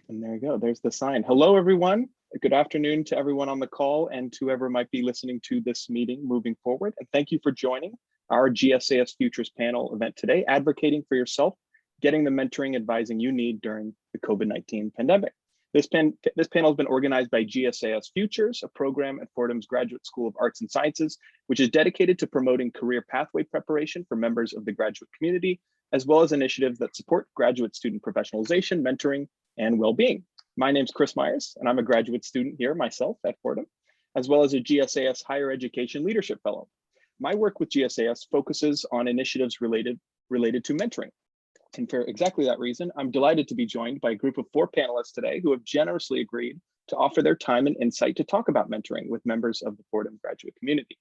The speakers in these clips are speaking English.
And there you go, there's the sign. Hello, everyone. Good afternoon to everyone on the call and to whoever might be listening to this meeting moving forward. And thank you for joining our GSAS Futures panel event today, advocating for yourself, getting the mentoring advising you need during the COVID-19 pandemic. This panel has been organized by GSAS Futures, a program at Fordham's Graduate School of Arts and Sciences, which is dedicated to promoting career pathway preparation for members of the graduate community, as well as initiatives that support graduate student professionalization, mentoring, and well-being. My name's Chris Myers, and I'm a graduate student here myself at Fordham, as well as a GSAS Higher Education Leadership Fellow. My work with GSAS focuses on initiatives related to mentoring. And for exactly that reason, I'm delighted to be joined by a group of 4 panelists today who have generously agreed to offer their time and insight to talk about mentoring with members of the Fordham graduate community.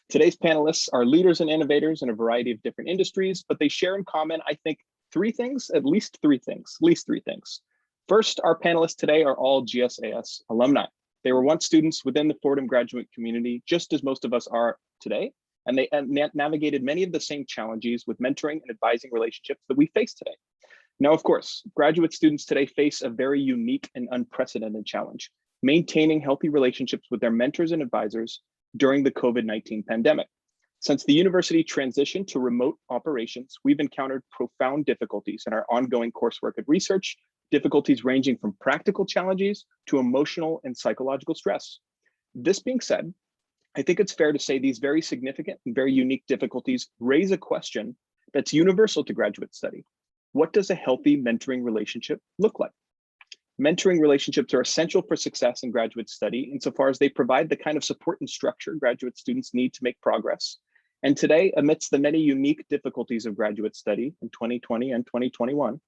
Today's panelists are leaders and innovators in a variety of different industries, but they share in common, I think, at least three things. First, our panelists today are all GSAS alumni. They were once students within the Fordham graduate community, just as most of us are today, and they navigated many of the same challenges with mentoring and advising relationships that we face today. Now, of course, graduate students today face a very unique and unprecedented challenge, maintaining healthy relationships with their mentors and advisors during the COVID-19 pandemic. Since the university transitioned to remote operations, we've encountered profound difficulties in our ongoing coursework and research, difficulties ranging from practical challenges to emotional and psychological stress. This being said, I think it's fair to say these very significant and very unique difficulties raise a question that's universal to graduate study. What does a healthy mentoring relationship look like? Mentoring relationships are essential for success in graduate study insofar as they provide the kind of support and structure graduate students need to make progress. And today, amidst the many unique difficulties of graduate study in 2020 and 2021,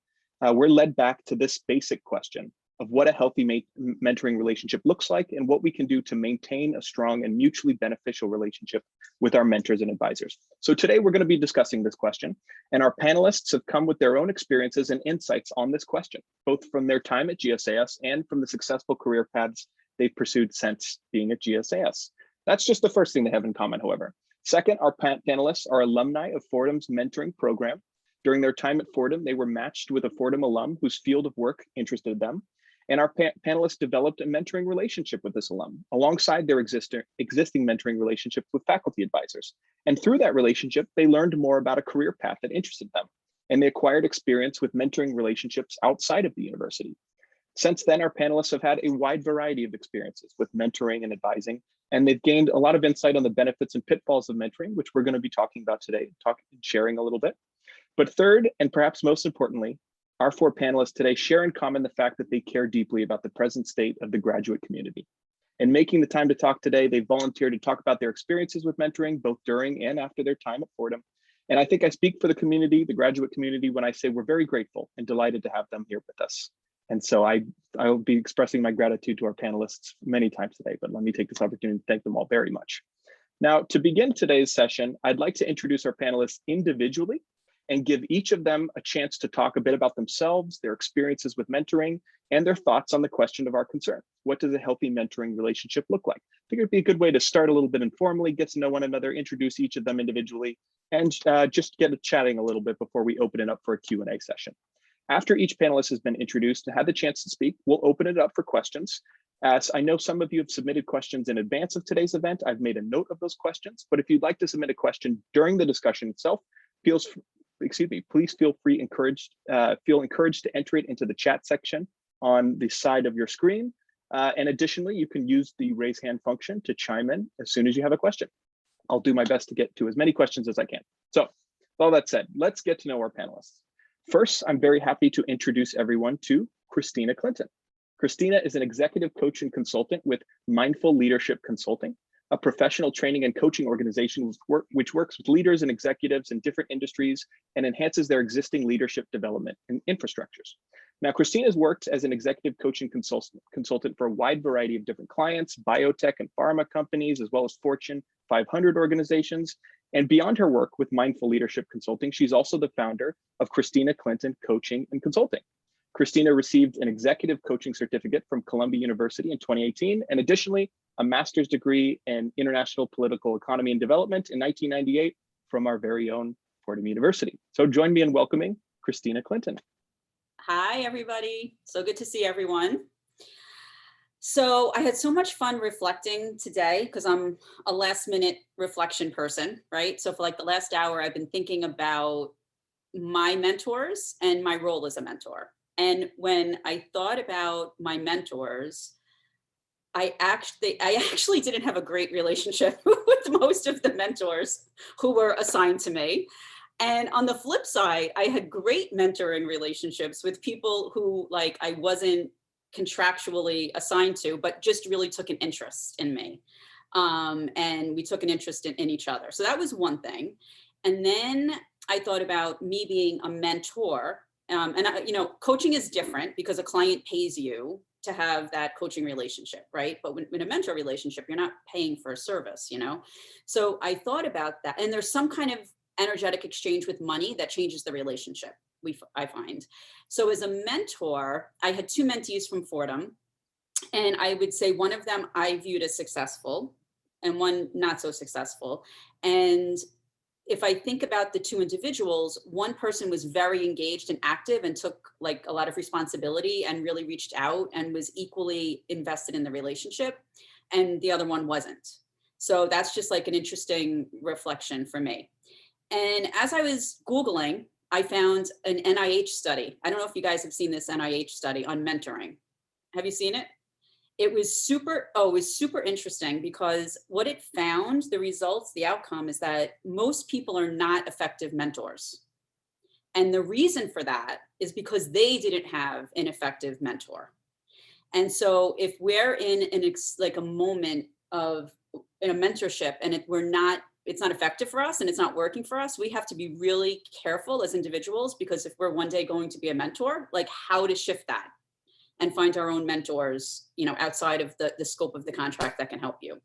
we're led back to this basic question of what a healthy mentoring relationship looks like and what we can do to maintain a strong and mutually beneficial relationship with our mentors and advisors. So today we're going to be discussing this question, and our panelists have come with their own experiences and insights on this question, both from their time at GSAS and from the successful career paths they've pursued since being at GSAS. That's just the first thing they have in common, however. Second, our panelists are alumni of Fordham's mentoring program. During their time at Fordham, they were matched with a Fordham alum whose field of work interested them. And our panelists developed a mentoring relationship with this alum alongside their existing mentoring relationships with faculty advisors. And through that relationship, they learned more about a career path that interested them. And they acquired experience with mentoring relationships outside of the university. Since then, our panelists have had a wide variety of experiences with mentoring and advising, and they've gained a lot of insight on the benefits and pitfalls of mentoring, which we're going to be talking about today, sharing a little bit. But third, and perhaps most importantly, our 4 panelists today share in common the fact that they care deeply about the present state of the graduate community. In making the time to talk today, they volunteered to talk about their experiences with mentoring, both during and after their time at Fordham. And I think I speak for the community, the graduate community, when I say we're very grateful and delighted to have them here with us. And so I'll be expressing my gratitude to our panelists many times today, but let me take this opportunity to thank them all very much. Now, to begin today's session, I'd like to introduce our panelists individually and give each of them a chance to talk a bit about themselves, their experiences with mentoring, and their thoughts on the question of our concern. What does a healthy mentoring relationship look like? I think it'd be a good way to start a little bit informally, get to know one another, introduce each of them individually, and just get chatting a little bit before we open it up for a Q&A session. After each panelist has been introduced and had the chance to speak, we'll open it up for questions. As I know some of you have submitted questions in advance of today's event, I've made a note of those questions, but if you'd like to submit a question during the discussion itself, please feel encouraged to enter it into the chat section on the side of your screen. And additionally, you can use the raise hand function to chime in as soon as you have a question. I'll do my best to get to as many questions as I can. So with all that said, let's get to know our panelists. First, I'm very happy to introduce everyone to Christina Clinton. Christina is an executive coach and consultant with Mindful Leadership Consulting, a professional training and coaching organization which works with leaders and executives in different industries and enhances their existing leadership development and infrastructures. Now, Christina has worked as an executive coaching consultant for a wide variety of different clients, biotech and pharma companies, as well as Fortune 500 organizations. And beyond her work with Mindful Leadership Consulting, she's also the founder of Christina Clinton Coaching and Consulting. Christina received an executive coaching certificate from Columbia University in 2018, and additionally, a master's degree in international political economy and development in 1998 from our very own Fordham University. So join me in welcoming Christina Clinton. Hi, everybody. So good to see everyone. So I had so much fun reflecting today because I'm a last minute reflection person, right? So for like the last hour, I've been thinking about my mentors and my role as a mentor. And when I thought about my mentors, I actually didn't have a great relationship with most of the mentors who were assigned to me. And on the flip side, I had great mentoring relationships with people who like I wasn't contractually assigned to, but just really took an interest in me. And we took an interest in each other. So that was one thing. And then I thought about me being a mentor. Coaching is different because a client pays you to have that coaching relationship, right? But when a mentor relationship, you're not paying for a service, you know? So I thought about that. And there's some kind of energetic exchange with money that changes the relationship, I find. So as a mentor, I had two mentees from Fordham, and I would say one of them I viewed as successful and one not so successful. And if I think about the two individuals, one person was very engaged and active and took like a lot of responsibility and really reached out and was equally invested in the relationship, and the other one wasn't. So that's just like an interesting reflection for me. And as I was Googling, I found an NIH study. I don't know if you guys have seen this NIH study on mentoring. Have you seen it? It was super interesting because what it found, the results, the outcome is that most people are not effective mentors. And the reason for that is because they didn't have an effective mentor. And so if we're in like a moment of in a mentorship and it's not effective for us and it's not working for us, we have to be really careful as individuals, because if we're one day going to be a mentor, like how to shift that and find our own mentors, outside of the scope of the contract that can help you.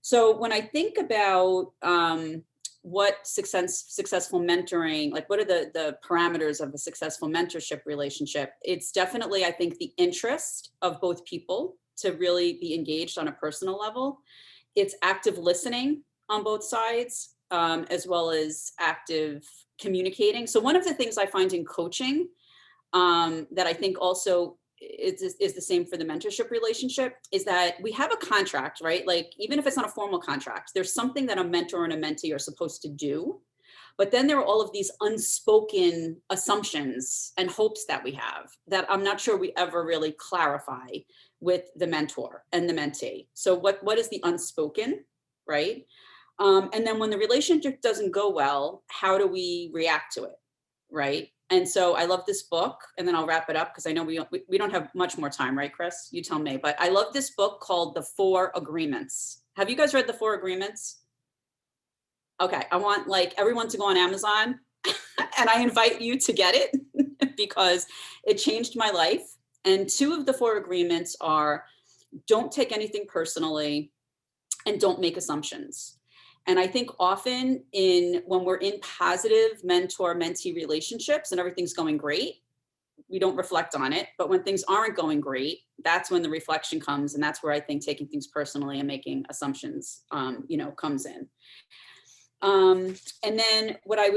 So when I think about what successful mentoring, like what are the parameters of a successful mentorship relationship, it's definitely, I think, the interest of both people to really be engaged on a personal level. It's active listening on both sides, as well as active communicating. So one of the things I find in coaching that I think also is the same for the mentorship relationship is that we have a contract, right? Like even if it's not a formal contract, there's something that a mentor and a mentee are supposed to do. But then there are all of these unspoken assumptions and hopes that we have that I'm not sure we ever really clarify with the mentor and the mentee. So what is the unspoken, right? And then when the relationship doesn't go well, how do we react to it, right? And so I love this book, and then I'll wrap it up because I know we don't have much more time, right, Chris? You tell me. But I love this book called The 4 Agreements. Have you guys read The 4 Agreements? Okay, I want like everyone to go on Amazon and I invite you to get it because it changed my life. And 2 of the 4 agreements are don't take anything personally and don't make assumptions. And I think often when we're in positive mentor-mentee relationships and everything's going great, we don't reflect on it. But when things aren't going great, that's when the reflection comes. And that's where I think taking things personally and making assumptions, comes in. And then what I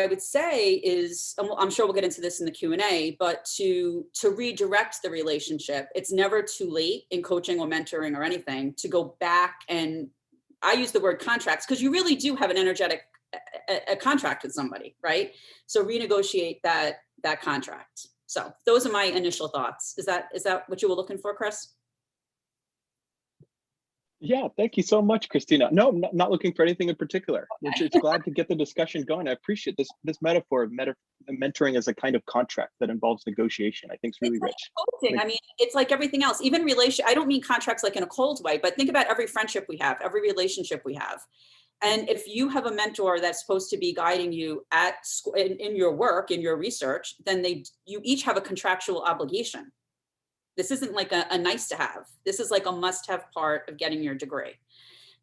would say is, I'm sure we'll get into this in the Q&A, but to redirect the relationship, it's never too late in coaching or mentoring or anything to go back, and I use the word contracts because you really do have an energetic a contract with somebody, right? So renegotiate that contract. So those are my initial thoughts. Is that what you were looking for, Chris? Yeah, thank you so much, Christina. No, not looking for anything in particular. Okay. We're just glad to get the discussion going. I appreciate this metaphor of mentoring as a kind of contract that involves negotiation. I think it's really rich. Coaching. I mean, it's like everything else, even I don't mean contracts like in a cold way, but think about every friendship we have, every relationship we have. And if you have a mentor that's supposed to be guiding you at school, in your work, in your research, then you each have a contractual obligation. This isn't like a nice to have. This is like a must have part of getting your degree.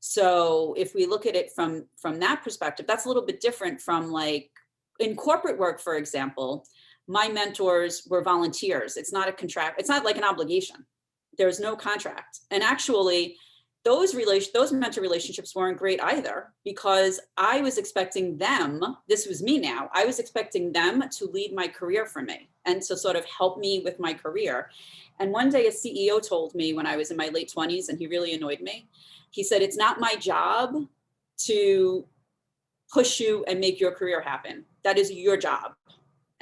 So if we look at it from that perspective, that's a little bit different from like in corporate work, for example, my mentors were volunteers. It's not a contract. It's not like an obligation. There's no contract. And actually, those mentor relationships weren't great either, because I was expecting them, this was me now, I was expecting them to lead my career for me and to sort of help me with my career. And one day a CEO told me when I was in my late 20s, and he really annoyed me. He said, it's not my job to push you and make your career happen. That is your job.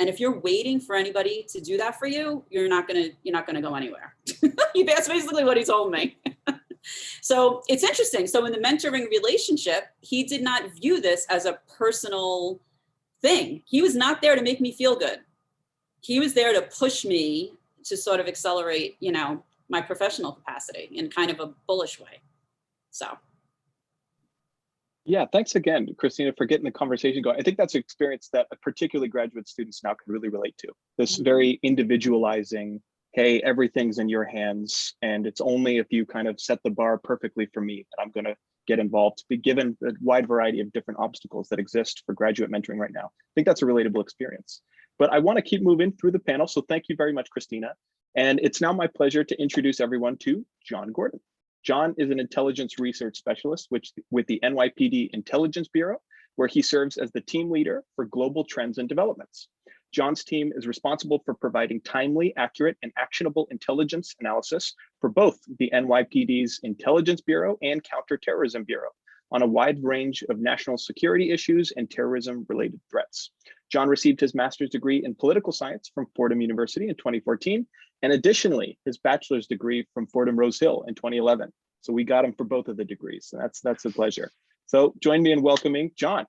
And if you're waiting for anybody to do that for you, you're not gonna go anywhere. That's basically what he told me. So it's interesting. So in the mentoring relationship, he did not view this as a personal thing. He was not there to make me feel good. He was there to push me to sort of accelerate, my professional capacity in kind of a bullish way. So. Yeah, thanks again, Christina, for getting the conversation going. I think that's an experience that particularly graduate students now can really relate to. This very individualizing, hey, everything's in your hands, and it's only if you kind of set the bar perfectly for me that I'm going to get involved, be given the wide variety of different obstacles that exist for graduate mentoring right now. I think that's a relatable experience. But I want to keep moving through the panel, so thank you very much, Christina. And it's now my pleasure to introduce everyone to John Gordon. John is an intelligence research specialist with the NYPD Intelligence Bureau, where he serves as the team leader for global trends and developments. John's team is responsible for providing timely, accurate, and actionable intelligence analysis for both the NYPD's Intelligence Bureau and Counterterrorism Bureau on a wide range of national security issues and terrorism-related threats. John received his master's degree in political science from Fordham University in 2014, and additionally, his bachelor's degree from Fordham Rose Hill in 2011. So we got him for both of the degrees, and that's a pleasure. So join me in welcoming John.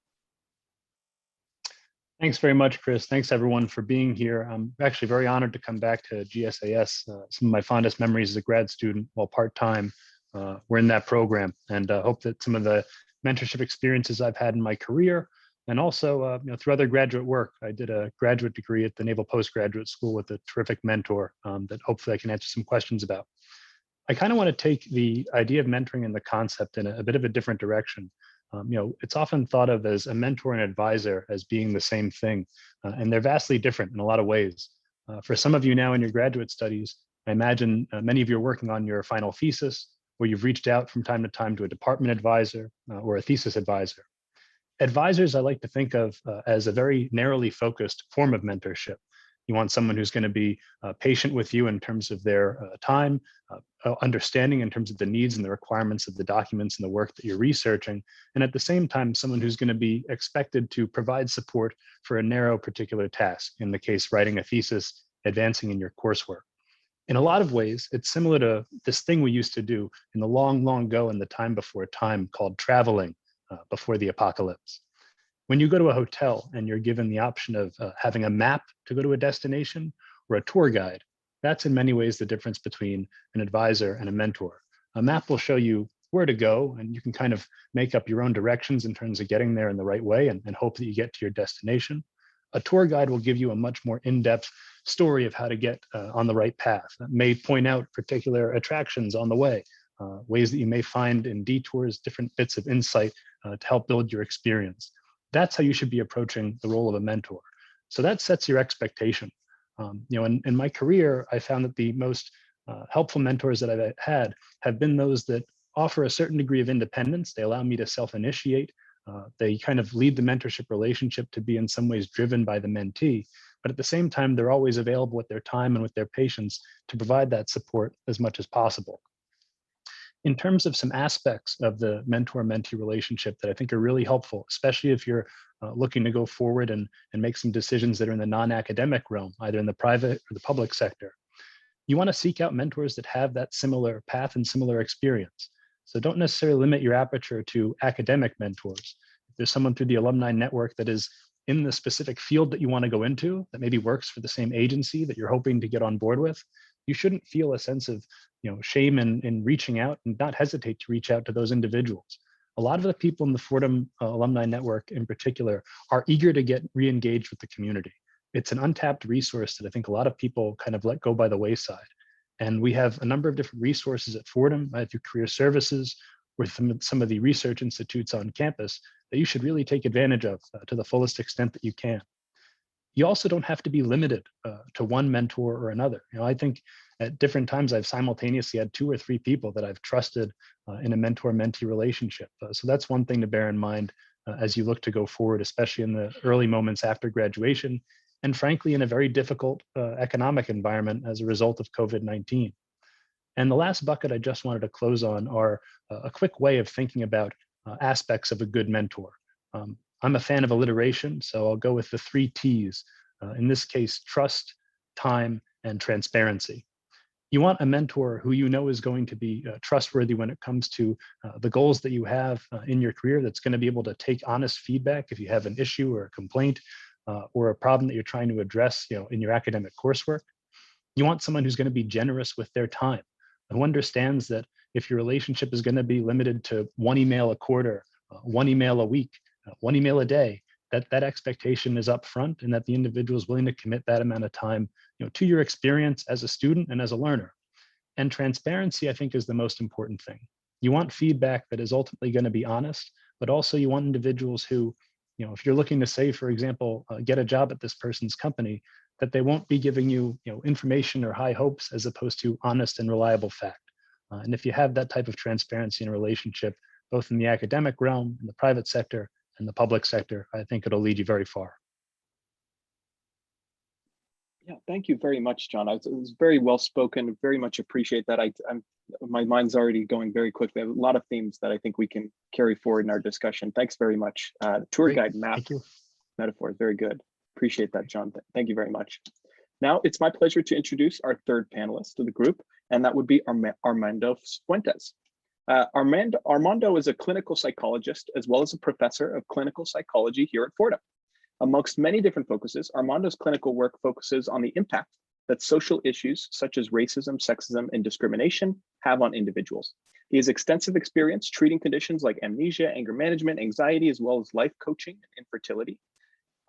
Thanks very much, Chris. Thanks everyone for being here. I'm actually very honored to come back to GSAS. Some of my fondest memories as a grad student while part-time were in that program, and hope that some of the mentorship experiences I've had in my career, and also through other graduate work. I did a graduate degree at the Naval Postgraduate School with a terrific mentor that hopefully I can answer some questions about. I kind of want to take the idea of mentoring and the concept in a bit of a different direction. It's often thought of as a mentor and advisor as being the same thing, and they're vastly different in a lot of ways. For some of you now in your graduate studies, I imagine many of you are working on your final thesis, where you've reached out from time to time to a department advisor or a thesis advisor. Advisors, I like to think of as a very narrowly focused form of mentorship. You want someone who's going to be patient with you in terms of their time, understanding in terms of the needs and the requirements of the documents and the work that you're researching, and at the same time, someone who's going to be expected to provide support for a narrow particular task, in the case, writing a thesis, advancing in your coursework. In a lot of ways, it's similar to this thing we used to do in the long, long ago in the time before time called traveling before the apocalypse. When you go to a hotel and you're given the option of having a map to go to a destination or a tour guide, that's in many ways the difference between an advisor and a mentor. A map will show you where to go, and you can kind of make up your own directions in terms of getting there in the right way and hope that you get to your destination. A tour guide will give you a much more in-depth story of how to get on the right path. That may point out particular attractions on the way, ways that you may find in detours, different bits of insight to help build your experience. That's how you should be approaching the role of a mentor. So that sets your expectation. In my career, I found that the most helpful mentors that I've had have been those that offer a certain degree of independence. They allow me to self-initiate. They kind of lead the mentorship relationship to be in some ways driven by the mentee, but at the same time, they're always available with their time and with their patience to provide that support as much as possible. In terms of some aspects of the mentor-mentee relationship that I think are really helpful, especially if you're looking to go forward and make some decisions that are in the non-academic realm, either in the private or the public sector, you want to seek out mentors that have that similar path and similar experience. So don't necessarily limit your aperture to academic mentors. If there's someone through the alumni network that is in the specific field that you want to go into, that maybe works for the same agency that you're hoping to get on board with, you shouldn't feel a sense of shame in reaching out, and not hesitate to reach out to those individuals. A lot of the people in the Fordham alumni network in particular are eager to get re-engaged with the community. It's an untapped resource that I think a lot of people kind of let go by the wayside. And we have a number of different resources at Fordham, through career services, with some of the research institutes on campus that you should really take advantage of to the fullest extent that you can. You also don't have to be limited to one mentor or another. I think at different times I've simultaneously had 2 or 3 people that I've trusted in a mentor-mentee relationship. So that's one thing to bear in mind as you look to go forward, especially in the early moments after graduation, and frankly, in a very difficult economic environment as a result of COVID-19. And the last bucket I just wanted to close on are a quick way of thinking about aspects of a good mentor. I'm a fan of alliteration, so I'll go with the 3 T's. In this case, trust, time, and transparency. You want a mentor who you know is going to be trustworthy when it comes to the goals that you have in your career, that's going to be able to take honest feedback if you have an issue or a complaint or a problem that you're trying to address in your academic coursework. You want someone who's going to be generous with their time, who understands that if your relationship is going to be limited to 1 email a quarter, 1 email a week, 1 email a day, that expectation is upfront, and that the individual is willing to commit that amount of time to your experience as a student and as a learner. And transparency, I think, is the most important thing. You want feedback that is ultimately going to be honest, but also you want individuals who, if you're looking to say, for example, get a job at this person's company, that they won't be giving you, information or high hopes as opposed to honest and reliable fact. And if you have that type of transparency in a relationship, both in the academic realm, in the private sector, and the public sector, I think it'll lead you very far. Yeah, thank you very much, John. It was very well spoken. Very much appreciate that. My mind's already going very quickly. I have a lot of themes that I think we can carry forward in our discussion. Thanks very much. Tour Great. guide map metaphor, very good. Appreciate that, John. Thank you very much. Now it's my pleasure to introduce our 3rd panelist of the group, and that would be Armando Fuentes. Armando is a clinical psychologist as well as a professor of clinical psychology here at Fordham. Amongst many different focuses, Armando's clinical work focuses on the impact that social issues such as racism, sexism, and discrimination have on individuals. He has extensive experience treating conditions like amnesia, anger management, anxiety, as well as life coaching and infertility.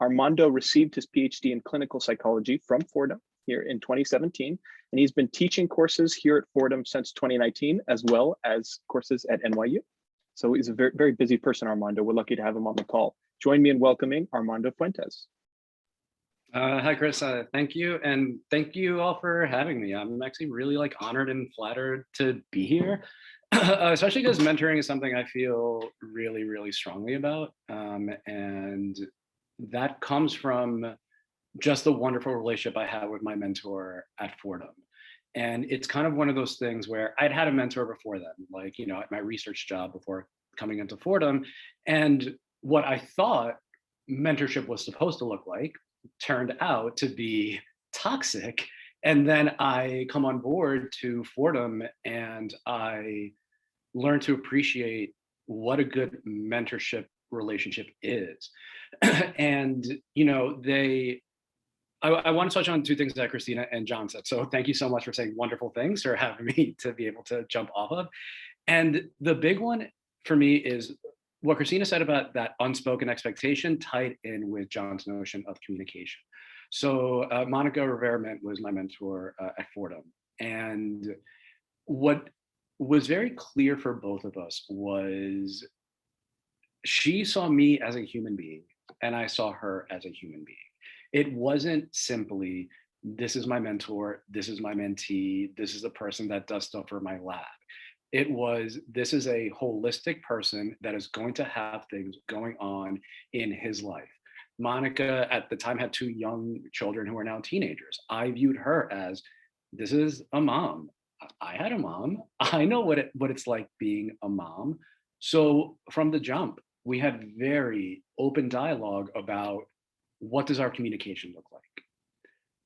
Armando received his PhD in clinical psychology from Fordham here in 2017, and he's been teaching courses here at Fordham since 2019, as well as courses at NYU. So he's a very, very busy person, Armando. We're lucky to have him on the call. Join me in welcoming Armando Fuentes. Hi, Chris. Thank you. And thank you all for having me. I'm actually really honored and flattered to be here, especially because mentoring is something I feel really, really strongly about. And that comes from just the wonderful relationship I had with my mentor at Fordham. And it's kind of one of those things where I'd had a mentor before then, at my research job before coming into Fordham. And what I thought mentorship was supposed to look like turned out to be toxic. And then I come on board to Fordham and I learned to appreciate what a good mentorship relationship is. And, I want to touch on 2 things that Christina and John said. So thank you so much for saying wonderful things or having me to be able to jump off of. And the big one for me is what Christina said about that unspoken expectation tied in with John's notion of communication. So Monica Rivera was my mentor at Fordham. And what was very clear for both of us was she saw me as a human being and I saw her as a human being. It wasn't simply, this is my mentor, this is my mentee, this is the person that does stuff for my lab. It was, this is a holistic person that is going to have things going on in his life. Monica at the time had 2 young children who are now teenagers. I viewed her as, this is a mom. I had a mom. I know what it's like being a mom. So from the jump, we had very open dialogue about what does our communication look like?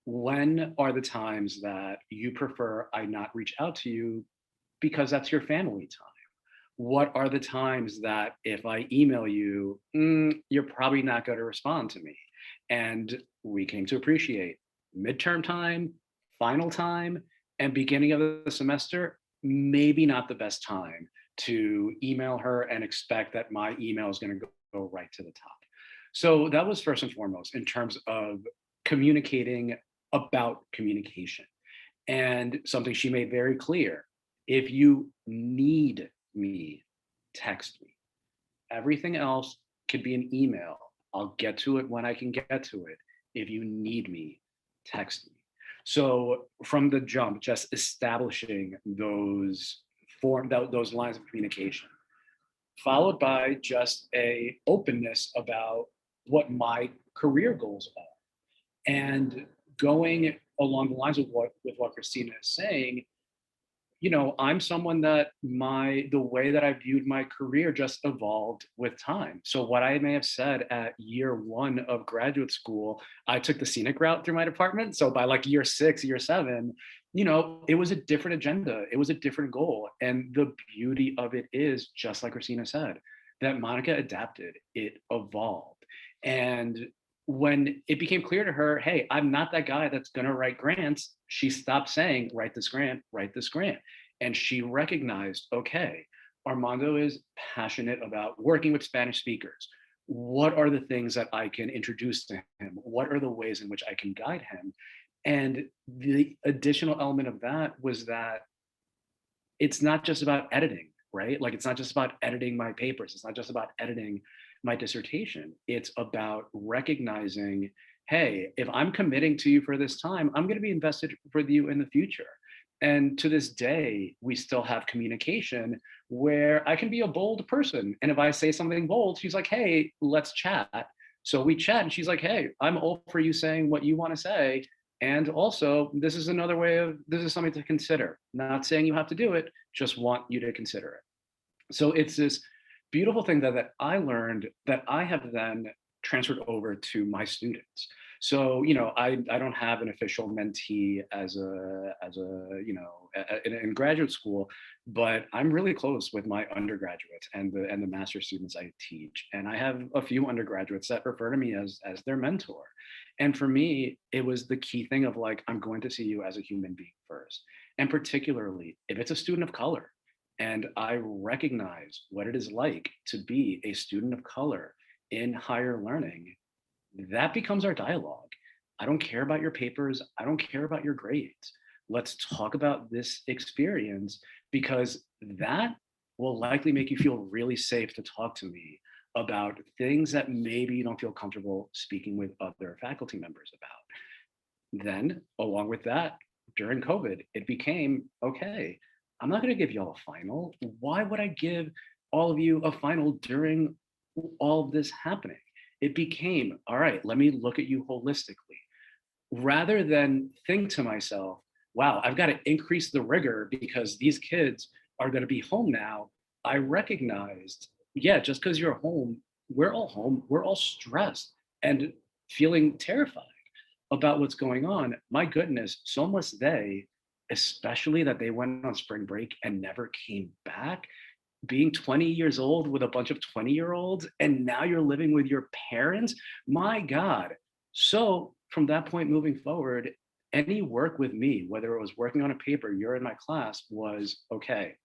When are the times that you prefer I not reach out to you because that's your family time? What are the times that if I email you, you're probably not going to respond to me? And we came to appreciate midterm time, final time, and beginning of the semester, maybe not the best time to email her and expect that my email is going to go right to the top. So that was first and foremost in terms of communicating about communication. And something she made very clear, if you need me, text me. Everything else could be an email. I'll get to it when I can get to it. If you need me, text me. So from the jump, just establishing those lines of communication, followed by just a openness about what my career goals are, and going along the lines of what Christina is saying. I'm someone that the way that I viewed my career just evolved with time. So what I may have said at year 1 of graduate school, I took the scenic route through my department. So by like year 6, year 7, it was a different agenda. It was a different goal. And the beauty of it is, just like Christina said, that Monica adapted, it evolved. And when it became clear to her, hey, I'm not that guy that's going to write grants, she stopped saying, write this grant, write this grant. And she recognized, okay, Armando is passionate about working with Spanish speakers. What are the things that I can introduce to him? What are the ways in which I can guide him? And the additional element of that was that it's not just about editing, right? Like, it's not just about editing my papers. It's not just about editing my dissertation. It's about recognizing, hey, if I'm committing to you for this time, I'm going to be invested with you in the future. And to this day, we still have communication where I can be a bold person. And if I say something bold, she's like, hey, let's chat. So we chat and she's like, hey, I'm all for you saying what you want to say. And also, this is something to consider. Not saying you have to do it, just want you to consider it. So it's this beautiful thing that I learned that I have then transferred over to my students. So, I don't have an official mentee in graduate school, but I'm really close with my undergraduates and the master students I teach. And I have a few undergraduates that refer to me as their mentor. And for me, it was the key thing of like, I'm going to see you as a human being first. And particularly if it's a student of color, and I recognize what it is like to be a student of color in higher learning, that becomes our dialogue. I don't care about your papers. I don't care about your grades. Let's talk about this experience, because that will likely make you feel really safe to talk to me about things that maybe you don't feel comfortable speaking with other faculty members about. Then, along with that, during COVID, it became, okay, I'm not going to give you all a final. Why would I give all of you a final during all of this happening? It became, all right, let me look at you holistically. Rather than think to myself, wow, I've got to increase the rigor because these kids are going to be home now. I recognized, yeah, just because you're home, we're all stressed and feeling terrified about what's going on. My goodness, so must they, especially that they went on spring break and never came back. Being 20 years old with a bunch of 20-year-olds, and now you're living with your parents. My God. So from that point moving forward, any work with me, whether it was working on a paper, you're in my class, was okay.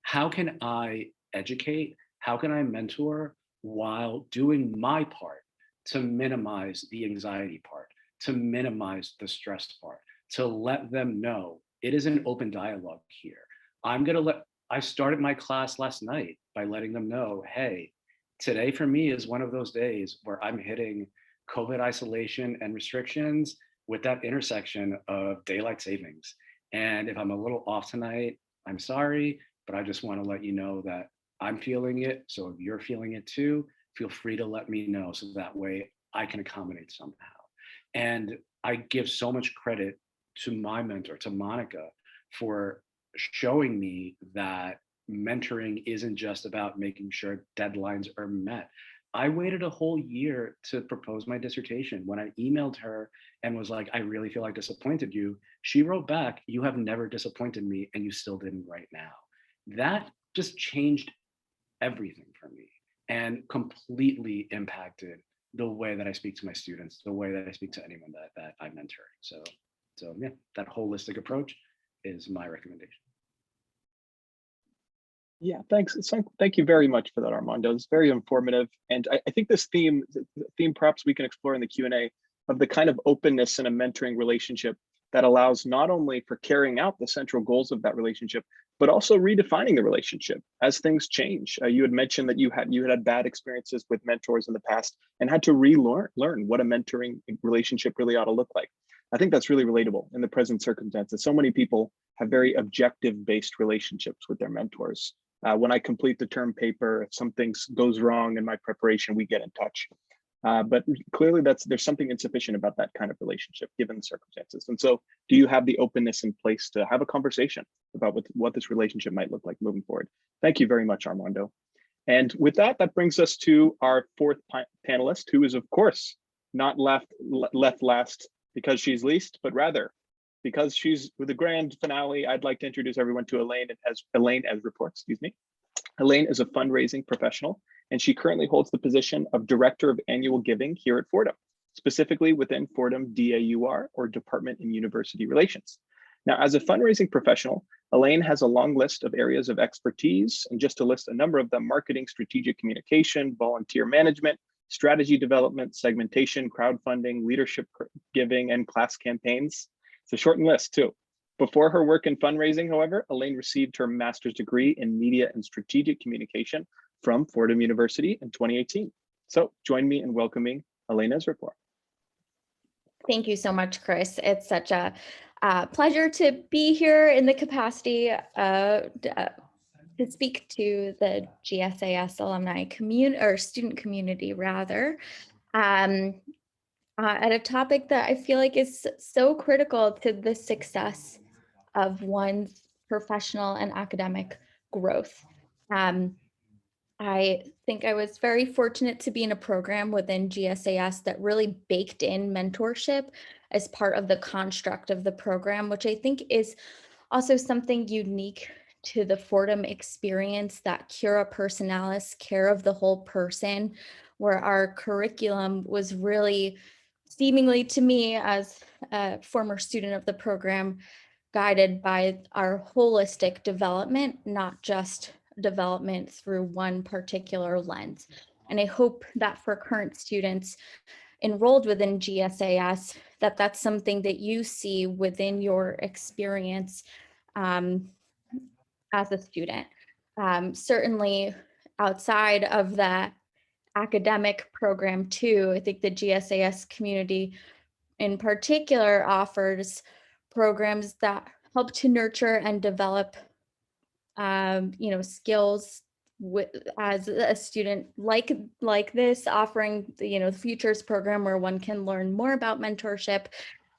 How can I educate? How can I mentor while doing my part to minimize the anxiety part, to minimize the stress part, to let them know it is an open dialogue here. I started my class last night by letting them know, hey, today for me is one of those days where I'm hitting COVID isolation and restrictions with that intersection of daylight savings. And if I'm a little off tonight, I'm sorry, but I just want to let you know that I'm feeling it. So if you're feeling it too, feel free to let me know so that way I can accommodate somehow. And I give so much credit to my mentor, to Monica, for showing me that mentoring isn't just about making sure deadlines are met. I waited a whole year to propose my dissertation. When I emailed her and was like, I really feel I disappointed you, she wrote back, you have never disappointed me and you still didn't right now. That just changed everything for me and completely impacted the way that I speak to my students, the way that I speak to anyone that I'm mentoring. So yeah, that holistic approach is my recommendation. Yeah, thanks. Thank you very much for that, Armando. It's very informative. And I think this theme perhaps we can explore in the Q&A of the kind of openness in a mentoring relationship that allows not only for carrying out the central goals of that relationship, but also redefining the relationship as things change. You had mentioned that you had bad experiences with mentors in the past and had to learn what a mentoring relationship really ought to look like. I think that's really relatable in the present circumstances. So many people have very objective-based relationships with their mentors. When I complete the term paper, if something goes wrong in my preparation, we get in touch. But clearly there's something insufficient about that kind of relationship given the circumstances. And so do you have the openness in place to have a conversation about what this relationship might look like moving forward? Thank you very much, Armando. And with that, that brings us to our fourth panelist, who is of course not left last because she's least, but rather because she's with the grand finale. I'd like to introduce everyone to Elaine Ezrapour, excuse me. Elaine is a fundraising professional, and she currently holds the position of Director of Annual Giving here at Fordham, specifically within Fordham DAUR, or Department in University Relations. Now, as a fundraising professional, Elaine has a long list of areas of expertise, and just to list a number of them: marketing, strategic communication, volunteer management, strategy development, segmentation, crowdfunding, leadership giving, and class campaigns. It's a shortened list too. Before her work in fundraising, however, Elaine received her master's degree in media and strategic communication from Fordham University in 2018. So join me in welcoming Elaine Ezrapour. Thank you so much, Chris. It's such a pleasure to be here in the capacity to speak to the GSAS alumni community, or student community rather, at a topic that I feel like is so critical to the success of one's professional and academic growth. I think I was very fortunate to be in a program within GSAS that really baked in mentorship as part of the construct of the program, which I think is also something unique to the Fordham experience, that cura personalis, care of the whole person, where our curriculum was really, seemingly to me as a former student of the program, guided by our holistic development, not just development through one particular lens. And I hope that for current students enrolled within GSAS, that's something that you see within your experience as a student. Certainly outside of that academic program too, I think the GSAS community in particular offers programs that help to nurture and develop skills as a student like this, offering the Futures program where one can learn more about mentorship,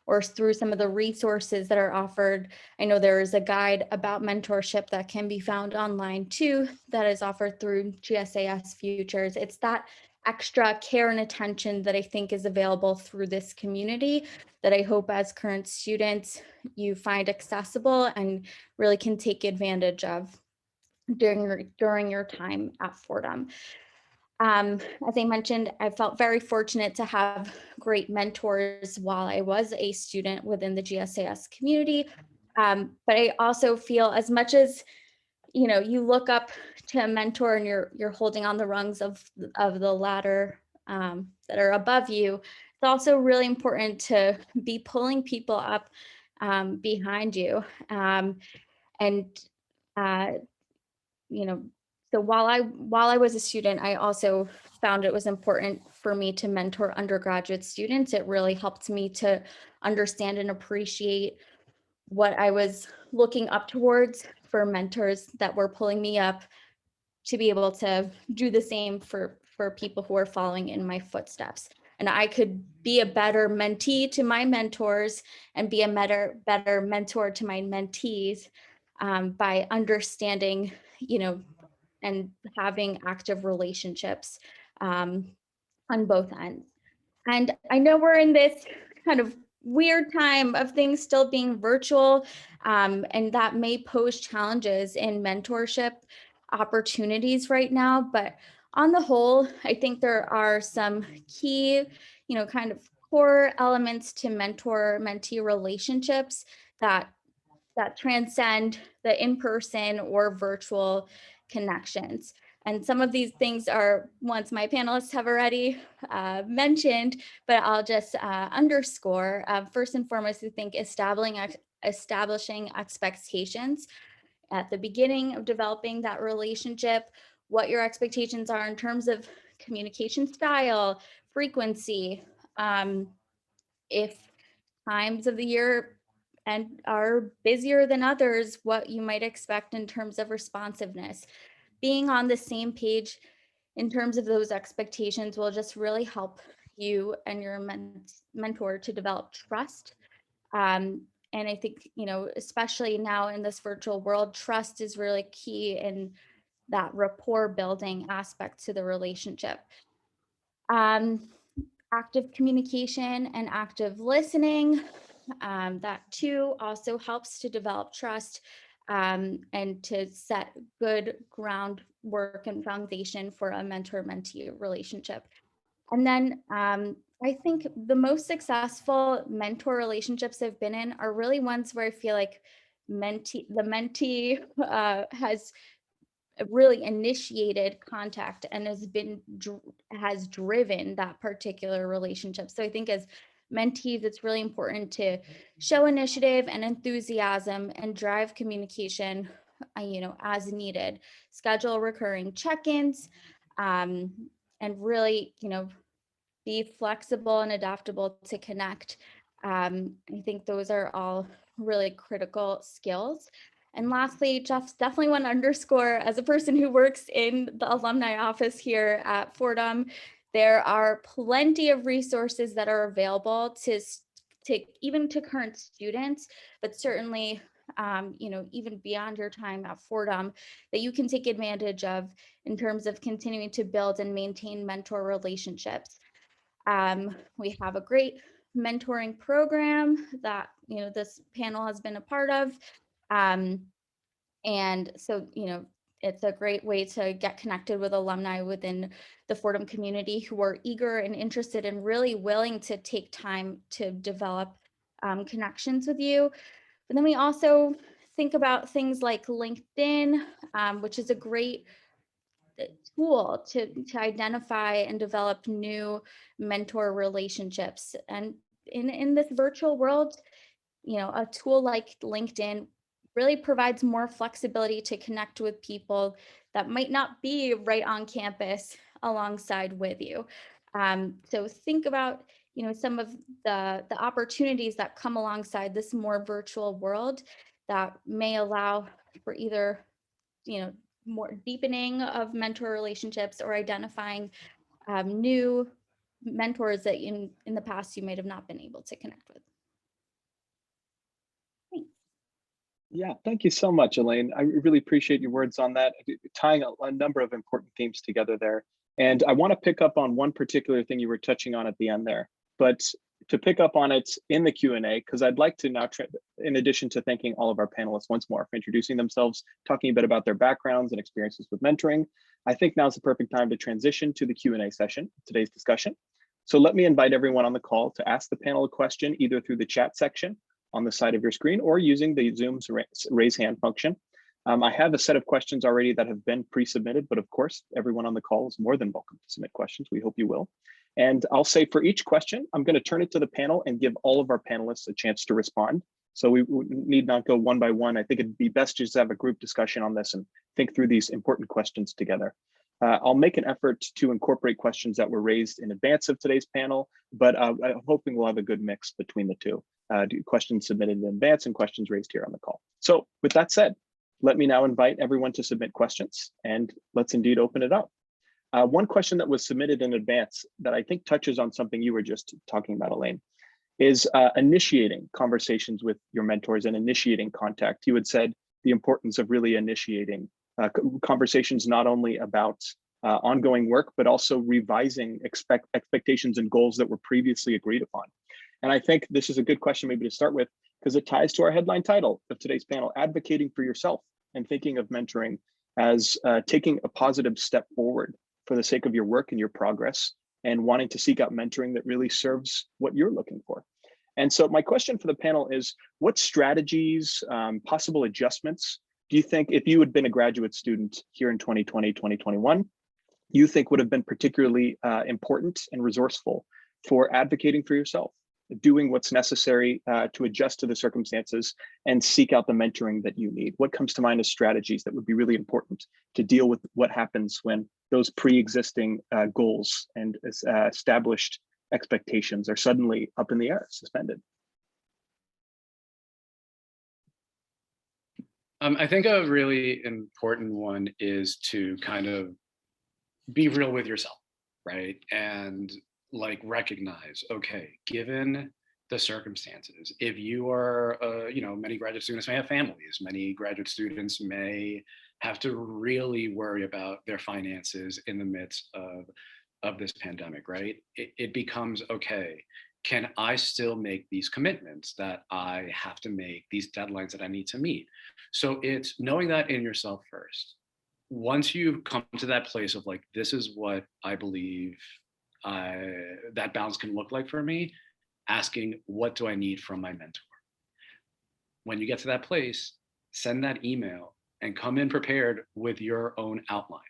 or through some of the resources that are offered. I know there is a guide about mentorship that can be found online too, that is offered through GSAS Futures. It's that extra care and attention that I think is available through this community that I hope as current students you find accessible and really can take advantage of during your time at Fordham. As I mentioned, I felt very fortunate to have great mentors while I was a student within the GSAS community. But I also feel, as much as you look up to a mentor and you're holding on the rungs of the ladder that are above you, it's also really important to be pulling people up behind you. So while I was a student, I also found it was important for me to mentor undergraduate students. It really helped me to understand and appreciate what I was looking up towards for mentors that were pulling me up, to be able to do the same for people who are following in my footsteps. And I could be a better mentee to my mentors and be a better mentor to my mentees by understanding, and having active relationships on both ends. And I know we're in this kind of weird time of things still being virtual, and that may pose challenges in mentorship opportunities right now. But on the whole, I think there are some key, kind of core elements to mentor-mentee relationships that transcend the in-person or virtual connections. And some of these things are ones my panelists have already mentioned, but I'll just underscore. First and foremost, I think establishing expectations at the beginning of developing that relationship, what your expectations are in terms of communication style, frequency, if times of the year and are busier than others, what you might expect in terms of responsiveness. Being on the same page in terms of those expectations will just really help you and your mentor to develop trust. And I think, especially now in this virtual world, trust is really key in that rapport building aspect to the relationship. Active communication and active listening, that too also helps to develop trust and to set good groundwork and foundation for a mentor-mentee relationship. And then I think the most successful mentor relationships I've been in are really ones where I feel like the mentee has really initiated contact and has driven that particular relationship. So I think as mentees, it's really important to show initiative and enthusiasm and drive communication, as needed. Schedule recurring check-ins, and really, be flexible and adaptable to connect. I think those are all really critical skills. And lastly, just definitely want to underscore, as a person who works in the alumni office here at Fordham, there are plenty of resources that are available to even to current students, but certainly even beyond your time at Fordham, that you can take advantage of in terms of continuing to build and maintain mentor relationships. We have a great mentoring program that this panel has been a part of. And so, it's a great way to get connected with alumni within the Fordham community who are eager and interested and really willing to take time to develop connections with you. But then we also think about things like LinkedIn, which is a great tool to identify and develop new mentor relationships. And in this virtual world, a tool like LinkedIn really provides more flexibility to connect with people that might not be right on campus alongside with you. So think about, some of the opportunities that come alongside this more virtual world that may allow for either, more deepening of mentor relationships or identifying new mentors that in the past you might have not been able to connect with. Yeah, thank you so much, Elaine. I really appreciate your words on that, tying a number of important themes together there. And I want to pick up on one particular thing you were touching on at the end there, but to pick up on it in the Q&A, because I'd like to now, in addition to thanking all of our panelists once more for introducing themselves, talking a bit about their backgrounds and experiences with mentoring, I think now's the perfect time to transition to the Q&A session, today's discussion. So let me invite everyone on the call to ask the panel a question, either through the chat section on the side of your screen or using the Zoom's raise hand function. I have a set of questions already that have been pre-submitted, but of course, everyone on the call is more than welcome to submit questions. We hope you will. And I'll say for each question, I'm going to turn it to the panel and give all of our panelists a chance to respond. So we need not go one by one. I think it'd be best to just have a group discussion on this and think through these important questions together. I'll make an effort to incorporate questions that were raised in advance of today's panel, but I'm hoping we'll have a good mix between the two. Questions submitted in advance and questions raised here on the call. So with that said, let me now invite everyone to submit questions and let's indeed open it up. One question that was submitted in advance that I think touches on something you were just talking about, Elaine, is initiating conversations with your mentors and initiating contact. You had said the importance of really initiating conversations not only about ongoing work, but also revising expectations and goals that were previously agreed upon. And I think this is a good question maybe to start with, because it ties to our headline title of today's panel, advocating for yourself and thinking of mentoring as taking a positive step forward for the sake of your work and your progress and wanting to seek out mentoring that really serves what you're looking for. And so my question for the panel is, what strategies, possible adjustments do you think if you had been a graduate student here in 2020, 2021, you think would have been particularly important and resourceful for advocating for yourself, doing what's necessary to adjust to the circumstances and seek out the mentoring that you need? What comes to mind as strategies that would be really important to deal with what happens when those pre-existing goals and established expectations are suddenly up in the air, suspended? I think a really important one is to kind of be real with yourself, right? And like recognize, okay, given the circumstances, if you are, many graduate students may have families, many graduate students may have to really worry about their finances in the midst of this pandemic, right? It becomes, okay, can I still make these commitments that I have to make, these deadlines that I need to meet? So it's knowing that in yourself first. Once you've come to that place of like, this is what I believe that balance can look like for me, asking, what do I need from my mentor? When you get to that place, send that email and come in prepared with your own outline.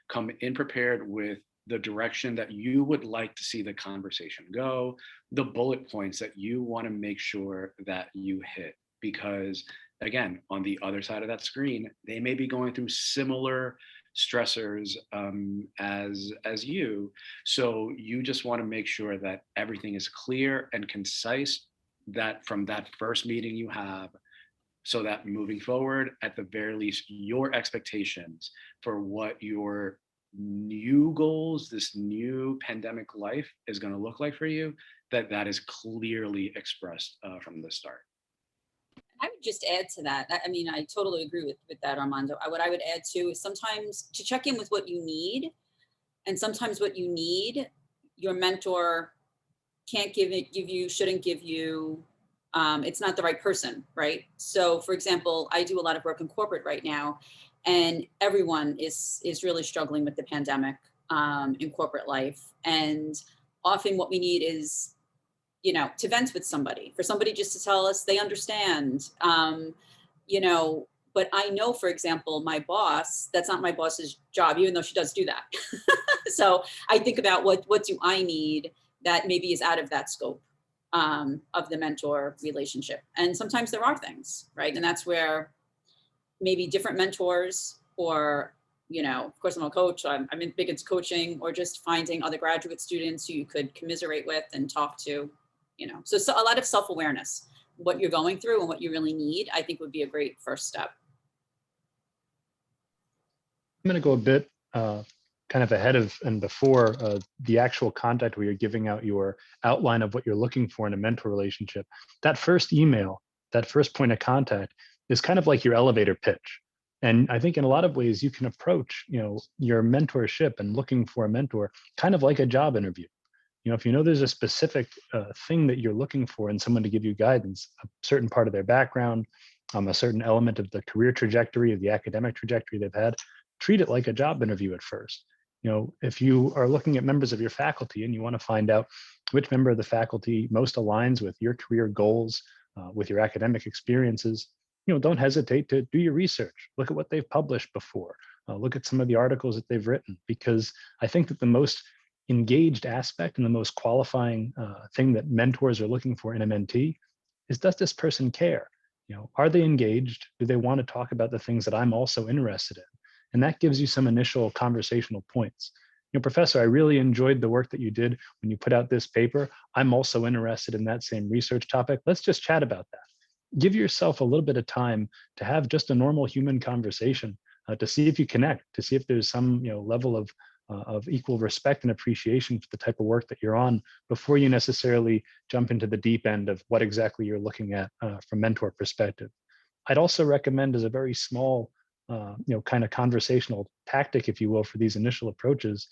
Come in prepared with the direction that you would like to see the conversation go, the bullet points that you want to make sure that you hit. Because again, on the other side of that screen, they may be going through similar stressors as you. So you just want to make sure that everything is clear and concise, that from that first meeting you have, so that moving forward, at the very least, your expectations for what your new goals, this new pandemic life is going to look like for you, that is clearly expressed from the start. I would just add to that. I mean, I totally agree with that, Armando. What I would add too is sometimes to check in with what you need, and sometimes what you need, your mentor can't give you, shouldn't give you. It's not the right person, right? So, for example, I do a lot of work in corporate right now, and everyone is really struggling with the pandemic in corporate life. And often, what we need is, to vent with somebody, for somebody just to tell us they understand, but I know, for example, my boss, that's not my boss's job, even though she does do that. So I think about what do I need that maybe is out of that scope of the mentor relationship. And sometimes there are things, right? And that's where maybe different mentors, or, of course I'm a coach, I'm big into coaching, or just finding other graduate students who you could commiserate with and talk to. So a lot of self-awareness, what you're going through and what you really need, I think would be a great first step. I'm going to go a bit kind of ahead of and before the actual contact where you're giving out your outline of what you're looking for in a mentor relationship. That first email, that first point of contact is kind of like your elevator pitch. And I think in a lot of ways you can approach, your mentorship and looking for a mentor kind of like a job interview. If there's a specific thing that you're looking for in someone to give you guidance, a certain part of their background, a certain element of the career trajectory, of the academic trajectory they've had, treat it like a job interview at first. If you are looking at members of your faculty and you want to find out which member of the faculty most aligns with your career goals, with your academic experiences, don't hesitate to do your research. Look at what they've published before. Look at some of the articles that they've written, because I think that the most engaged aspect and the most qualifying thing that mentors are looking for in a mentee is, does this person care? Are they engaged? Do they want to talk about the things that I'm also interested in? And that gives you some initial conversational points. Professor, I really enjoyed the work that you did when you put out this paper. I'm also interested in that same research topic. Let's just chat about that. Give yourself a little bit of time to have just a normal human conversation, to see if you connect, to see if there's some level of equal respect and appreciation for the type of work that you're on, before you necessarily jump into the deep end of what exactly you're looking at from mentor perspective. I'd also recommend, as a very small, kind of conversational tactic, if you will, for these initial approaches,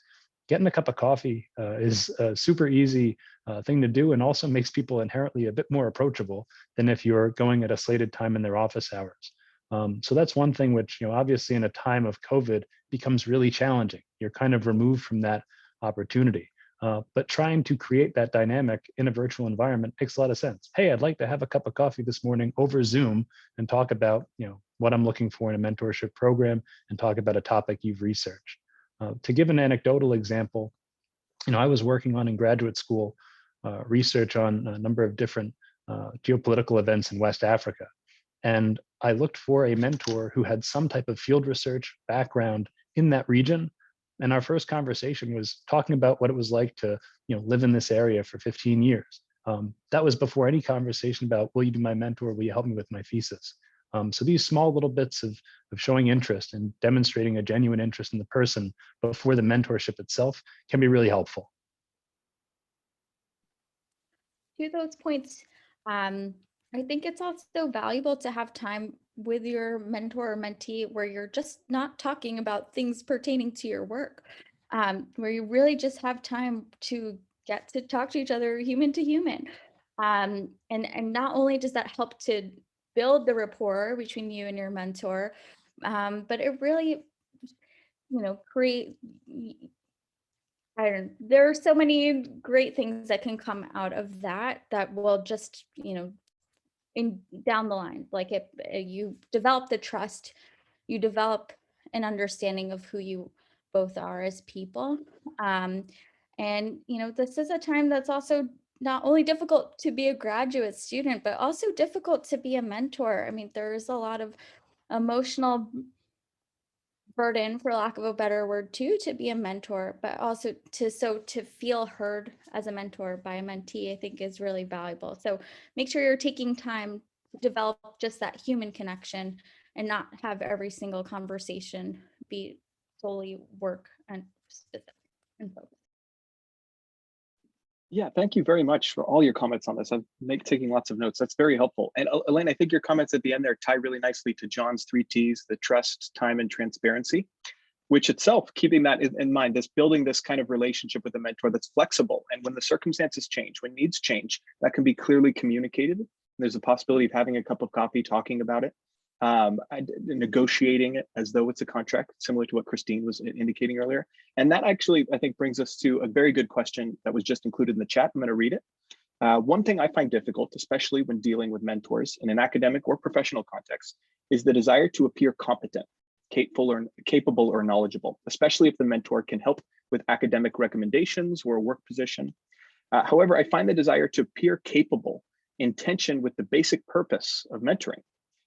getting a cup of coffee is a super easy thing to do, and also makes people inherently a bit more approachable than if you're going at a slated time in their office hours. So that's one thing which, obviously in a time of COVID becomes really challenging. You're kind of removed from that opportunity. But trying to create that dynamic in a virtual environment makes a lot of sense. Hey, I'd like to have a cup of coffee this morning over Zoom and talk about, what I'm looking for in a mentorship program and talk about a topic you've researched. To give an anecdotal example, I was working on in graduate school research on a number of different geopolitical events in West Africa. And I looked for a mentor who had some type of field research background in that region. And our first conversation was talking about what it was like to, live in this area for 15 years. That was before any conversation about, will you be my mentor? Will you help me with my thesis? So these small little bits of showing interest and demonstrating a genuine interest in the person before the mentorship itself can be really helpful. To those points, I think it's also valuable to have time with your mentor or mentee where you're just not talking about things pertaining to your work, where you really just have time to get to talk to each other human to human. And not only does that help to build the rapport between you and your mentor, but it really, create, there are so many great things that can come out of that will just, in down the line, like if you develop the trust, you develop an understanding of who you both are as people. And, this is a time that's also not only difficult to be a graduate student, but also difficult to be a mentor. I mean, there's a lot of emotional burden, for lack of a better word, too, to be a mentor, but also to feel heard as a mentor by a mentee, I think is really valuable. So make sure you're taking time to develop just that human connection and not have every single conversation be solely work and specific and focus. Yeah, thank you very much for all your comments on this. I'm taking lots of notes. That's very helpful. And Elaine, I think your comments at the end there tie really nicely to John's 3 T's, the trust, time, and transparency, which itself, keeping that in mind, is building this kind of relationship with a mentor that's flexible. And when the circumstances change, when needs change, that can be clearly communicated. There's a possibility of having a cup of coffee, talking about it, negotiating it as though it's a contract, similar to what Christine was indicating earlier. And that actually, I think, brings us to a very good question that was just included in the chat. I'm going to read it. One thing I find difficult, especially when dealing with mentors in an academic or professional context, is the desire to appear competent, capable or knowledgeable, especially if the mentor can help with academic recommendations or a work position. However, I find the desire to appear capable in tension with the basic purpose of mentoring,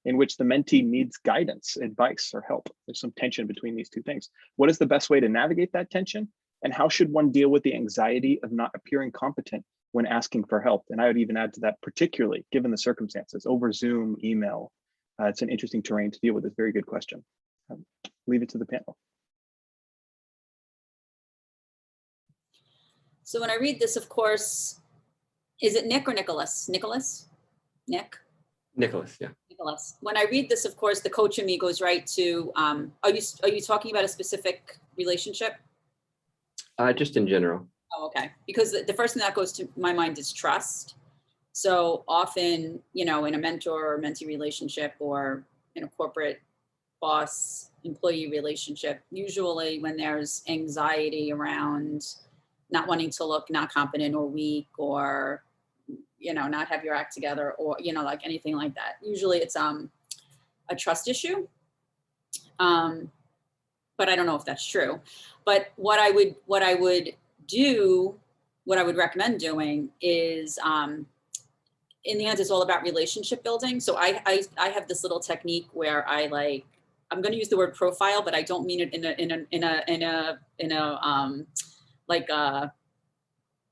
in which the mentee needs guidance, advice, or help. There's some tension between these two things. What is the best way to navigate that tension? And how should one deal with the anxiety of not appearing competent when asking for help? And I would even add to that, particularly given the circumstances, over Zoom, email. It's an interesting terrain to deal with. It's a very good question. Leave it to the panel. So when I read this, of course, is it Nick or Nicholas? Nicholas? Nick? Nicholas, yeah. Nicholas. When I read this, of course, the coach in me goes right to, are you talking about a specific relationship? Just in general. Oh, okay. Because the first thing that goes to my mind is trust. So often, in a mentor or mentee relationship or in a corporate boss employee relationship, usually when there's anxiety around not wanting to look not competent or weak or not have your act together or, like anything like that. Usually it's a trust issue. But I don't know if that's true. But what I would recommend doing is, in the end, it's all about relationship building. So I have this little technique where I'm going to use the word profile, but I don't mean it in a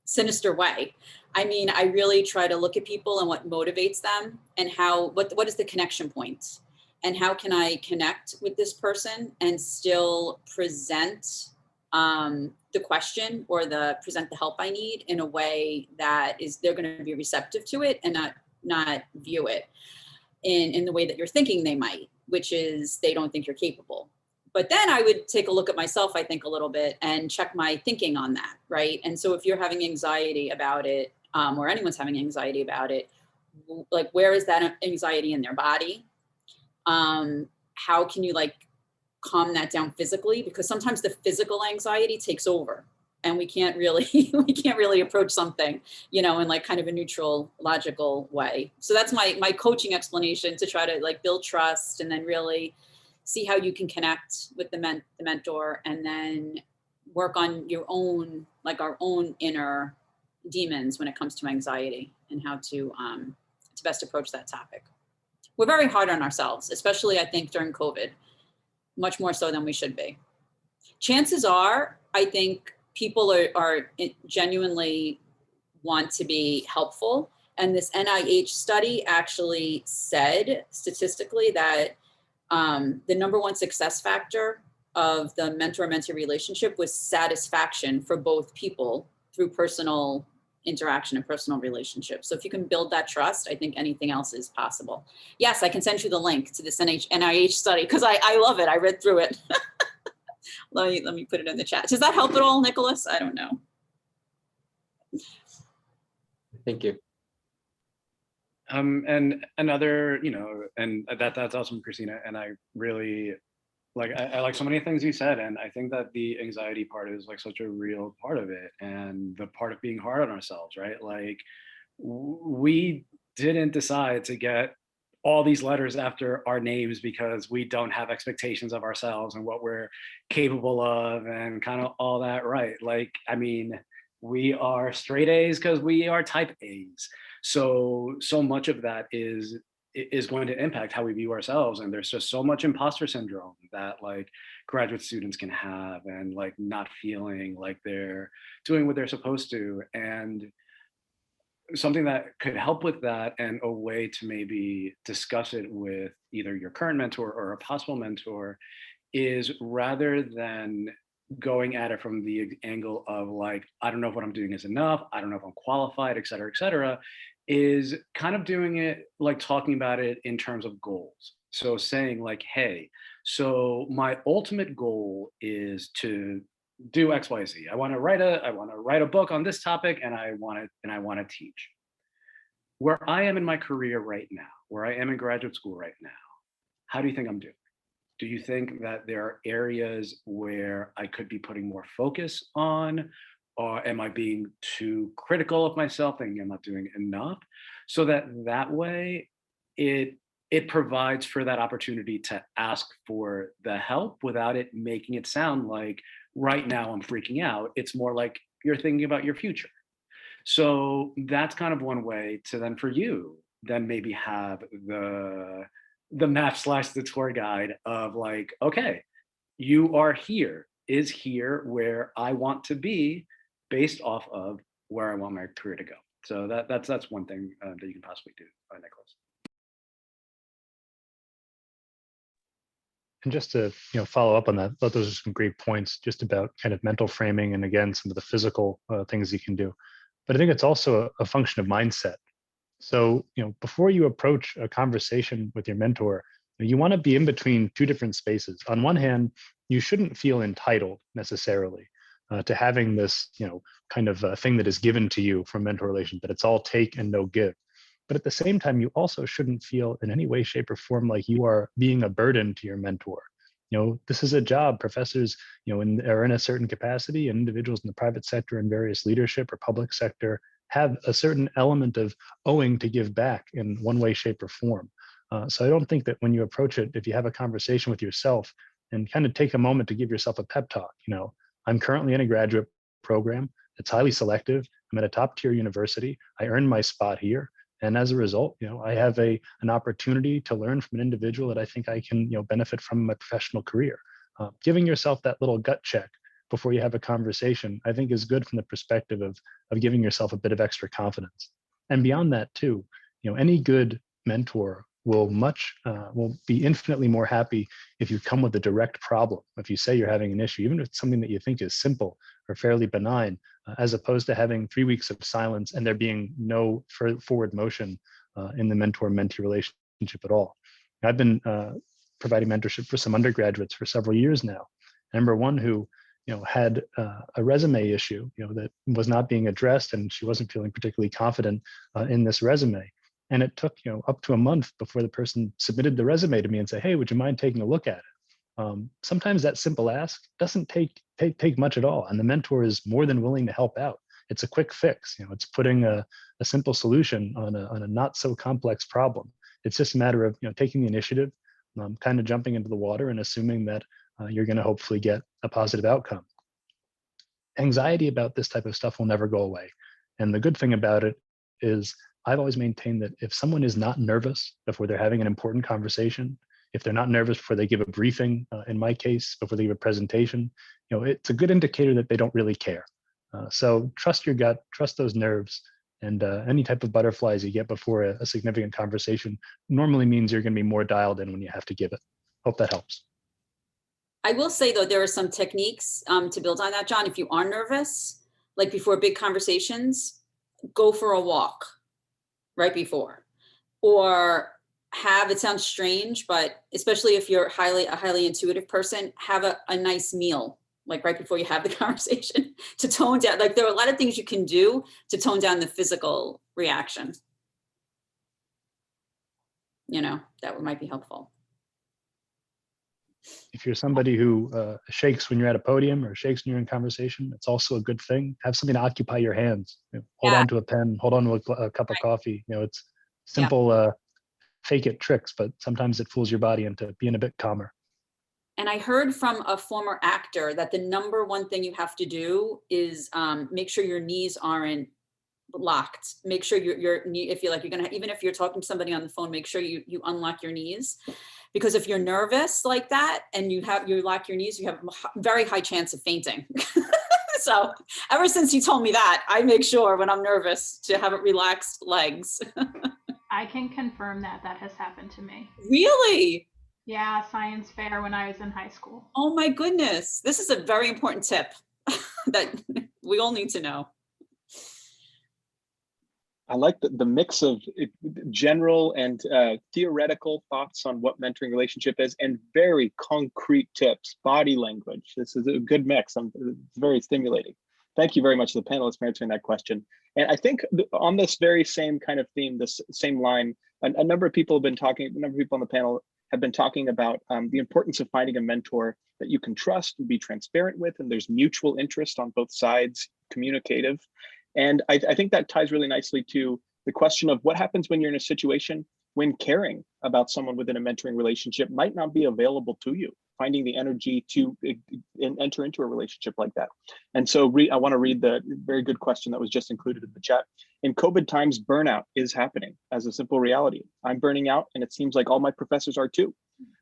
sinister way. I mean, I really try to look at people and what motivates them and what is the connection point and how can I connect with this person and still present the question or present the help I need in a way that they're going to be receptive to it and not view it in the way that you're thinking they might, which is they don't think you're capable. But then I would take a look at myself, I think, a little bit and check my thinking on that, right? And so if you're having anxiety about it, or anyone's having anxiety about it, like where is that anxiety in their body? How can you calm that down physically? Because sometimes the physical anxiety takes over. and we can't really we can't really approach something, you know, in like kind of a neutral, logical way. So that's my coaching explanation, to try to like build trust and then really see how you can connect with the mentor, and then work on your own, like our own inner demons when it comes to anxiety, and how to best approach that topic. We're very hard on ourselves, especially I think during COVID, much more so than we should be. Chances are, I think people are genuinely want to be helpful. And this NIH study actually said statistically that the #1 success factor of the mentor-mentee relationship was satisfaction for both people through personal interaction and personal relationships. So if you can build that trust, I think anything else is possible. Yes, I can send you the link to this NIH study because I love it. I read through it. let me put it in the chat. Does that help at all, Nicholas? I don't know. Thank you. And another, you know, and that's awesome, Christina. And I really like, I like so many things you said. And I think that the anxiety part is like such a real part of it. And the part of being hard on ourselves, right? Like we didn't decide to get all these letters after our names because we don't have expectations of ourselves and what we're capable of and kind of all that, right? Like, I mean, we are straight A's because we are type A's. So much of that is going to impact how we view ourselves. And there's just so much imposter syndrome that like graduate students can have, and like not feeling like they're doing what they're supposed to. And something that could help with that, and a way to maybe discuss it with either your current mentor or a possible mentor, is rather than going at it from the angle of like, I don't know if what I'm doing is enough, I don't know if I'm qualified, et cetera, is kind of doing it like talking about it in terms of goals. So saying like, hey, so my ultimate goal is to do X, Y, Z. I want to write a book on this topic, and I want to teach. Where I am in my career right now, where I am in graduate school right now, how do you think I'm doing? Do you think that there are areas where I could be putting more focus on? Or am I being too critical of myself, thinking I'm not doing enough? So that way it provides for that opportunity to ask for the help without it making it sound like right now I'm freaking out. It's more like you're thinking about your future. So that's kind of one way to then, for you, then maybe have the map / the tour guide of like, okay, you are here, is here where I want to be based off of where I want my career to go. So that's one thing that you can possibly do, Nicholas. And just to follow up on that, I thought those are some great points just about kind of mental framing, and again, some of the physical things you can do. But I think it's also a function of mindset. So before you approach a conversation with your mentor, you want to be in between two different spaces. On one hand, you shouldn't feel entitled necessarily to having this kind of thing that is given to you from mentor relation, that it's all take and no give. But at the same time, you also shouldn't feel in any way, shape, or form like you are being a burden to your mentor. This is a job. Professors, are in a certain capacity, and individuals in the private sector and various leadership or public sector have a certain element of owing to give back in one way, shape, or form. So I don't think that when you approach it, if you have a conversation with yourself and kind of take a moment to give yourself a pep talk, I'm currently in a graduate program. It's highly selective. I'm at a top tier university. I earned my spot here. And as a result, I have an opportunity to learn from an individual that I think I can, benefit from in my professional career. Giving yourself that little gut check before you have a conversation, I think is good from the perspective of giving yourself a bit of extra confidence. And beyond that too, any good mentor will be infinitely more happy if you come with a direct problem. If you say you're having an issue, even if it's something that you think is simple or fairly benign, as opposed to having 3 weeks of silence and there being no forward motion in the mentor-mentee relationship at all. I've been providing mentorship for some undergraduates for several years now. I remember one who had a resume issue that was not being addressed, and she wasn't feeling particularly confident in this resume. And it took up to a month before the person submitted the resume to me and said, hey, would you mind taking a look at it? sometimes that simple ask doesn't take much at all, and the mentor is more than willing to help out. It's a quick fix. It's putting a simple solution on a not so complex problem. It's just a matter of taking the initiative, kind of jumping into the water and assuming that you're going to hopefully get a positive outcome. Anxiety about this type of stuff will never go away. And the good thing about it is I've always maintained that if someone is not nervous before they're having an important conversation, if they're not nervous before they give a briefing, in my case, before they give a presentation, it's a good indicator that they don't really care. So trust your gut, trust those nerves, and any type of butterflies you get before a significant conversation normally means you're going to be more dialed in when you have to give it. Hope that helps. I will say, though, there are some techniques to build on that, John. If you are nervous, like before big conversations, go for a walk right before, or it sounds strange, but especially if you're a highly intuitive person, have a nice meal, like right before you have the conversation, to tone down. Like there are a lot of things you can do to tone down the physical reaction. That might be helpful. If you're somebody who shakes when you're at a podium or shakes when you're in conversation, it's also a good thing. Have something to occupy your hands. Hold on to a pen, hold on to a cup of coffee. It's simple fake it tricks, but sometimes it fools your body into being a bit calmer. And I heard from a former actor that the number one thing you have to do is make sure your knees aren't locked. Make sure your knee, if you're like you're gonna, even if you're talking to somebody on the phone, make sure you unlock your knees, because if you're nervous like that and you lock your knees, you have a very high chance of fainting. So ever since you told me that, I make sure when I'm nervous to have relaxed legs. I can confirm that has happened to me. Really? Yeah, science fair when I was in high school. Oh my goodness. This is a very important tip that we all need to know. I like the mix of general and theoretical thoughts on what mentoring relationship is and very concrete tips, body language. This is a good mix. It's very stimulating. Thank you very much to the panelists for answering that question. And I think on this very same kind of theme, this same line, a number of people on the panel have been talking about the importance of finding a mentor that you can trust and be transparent with, and there's mutual interest on both sides, communicative. And I think that ties really nicely to the question of what happens when you're in a situation when caring about someone within a mentoring relationship might not be available to you, finding the energy to enter into a relationship like that. And so I want to read the very good question that was just included in the chat. In COVID times, burnout is happening as a simple reality. I'm burning out, and it seems like all my professors are too.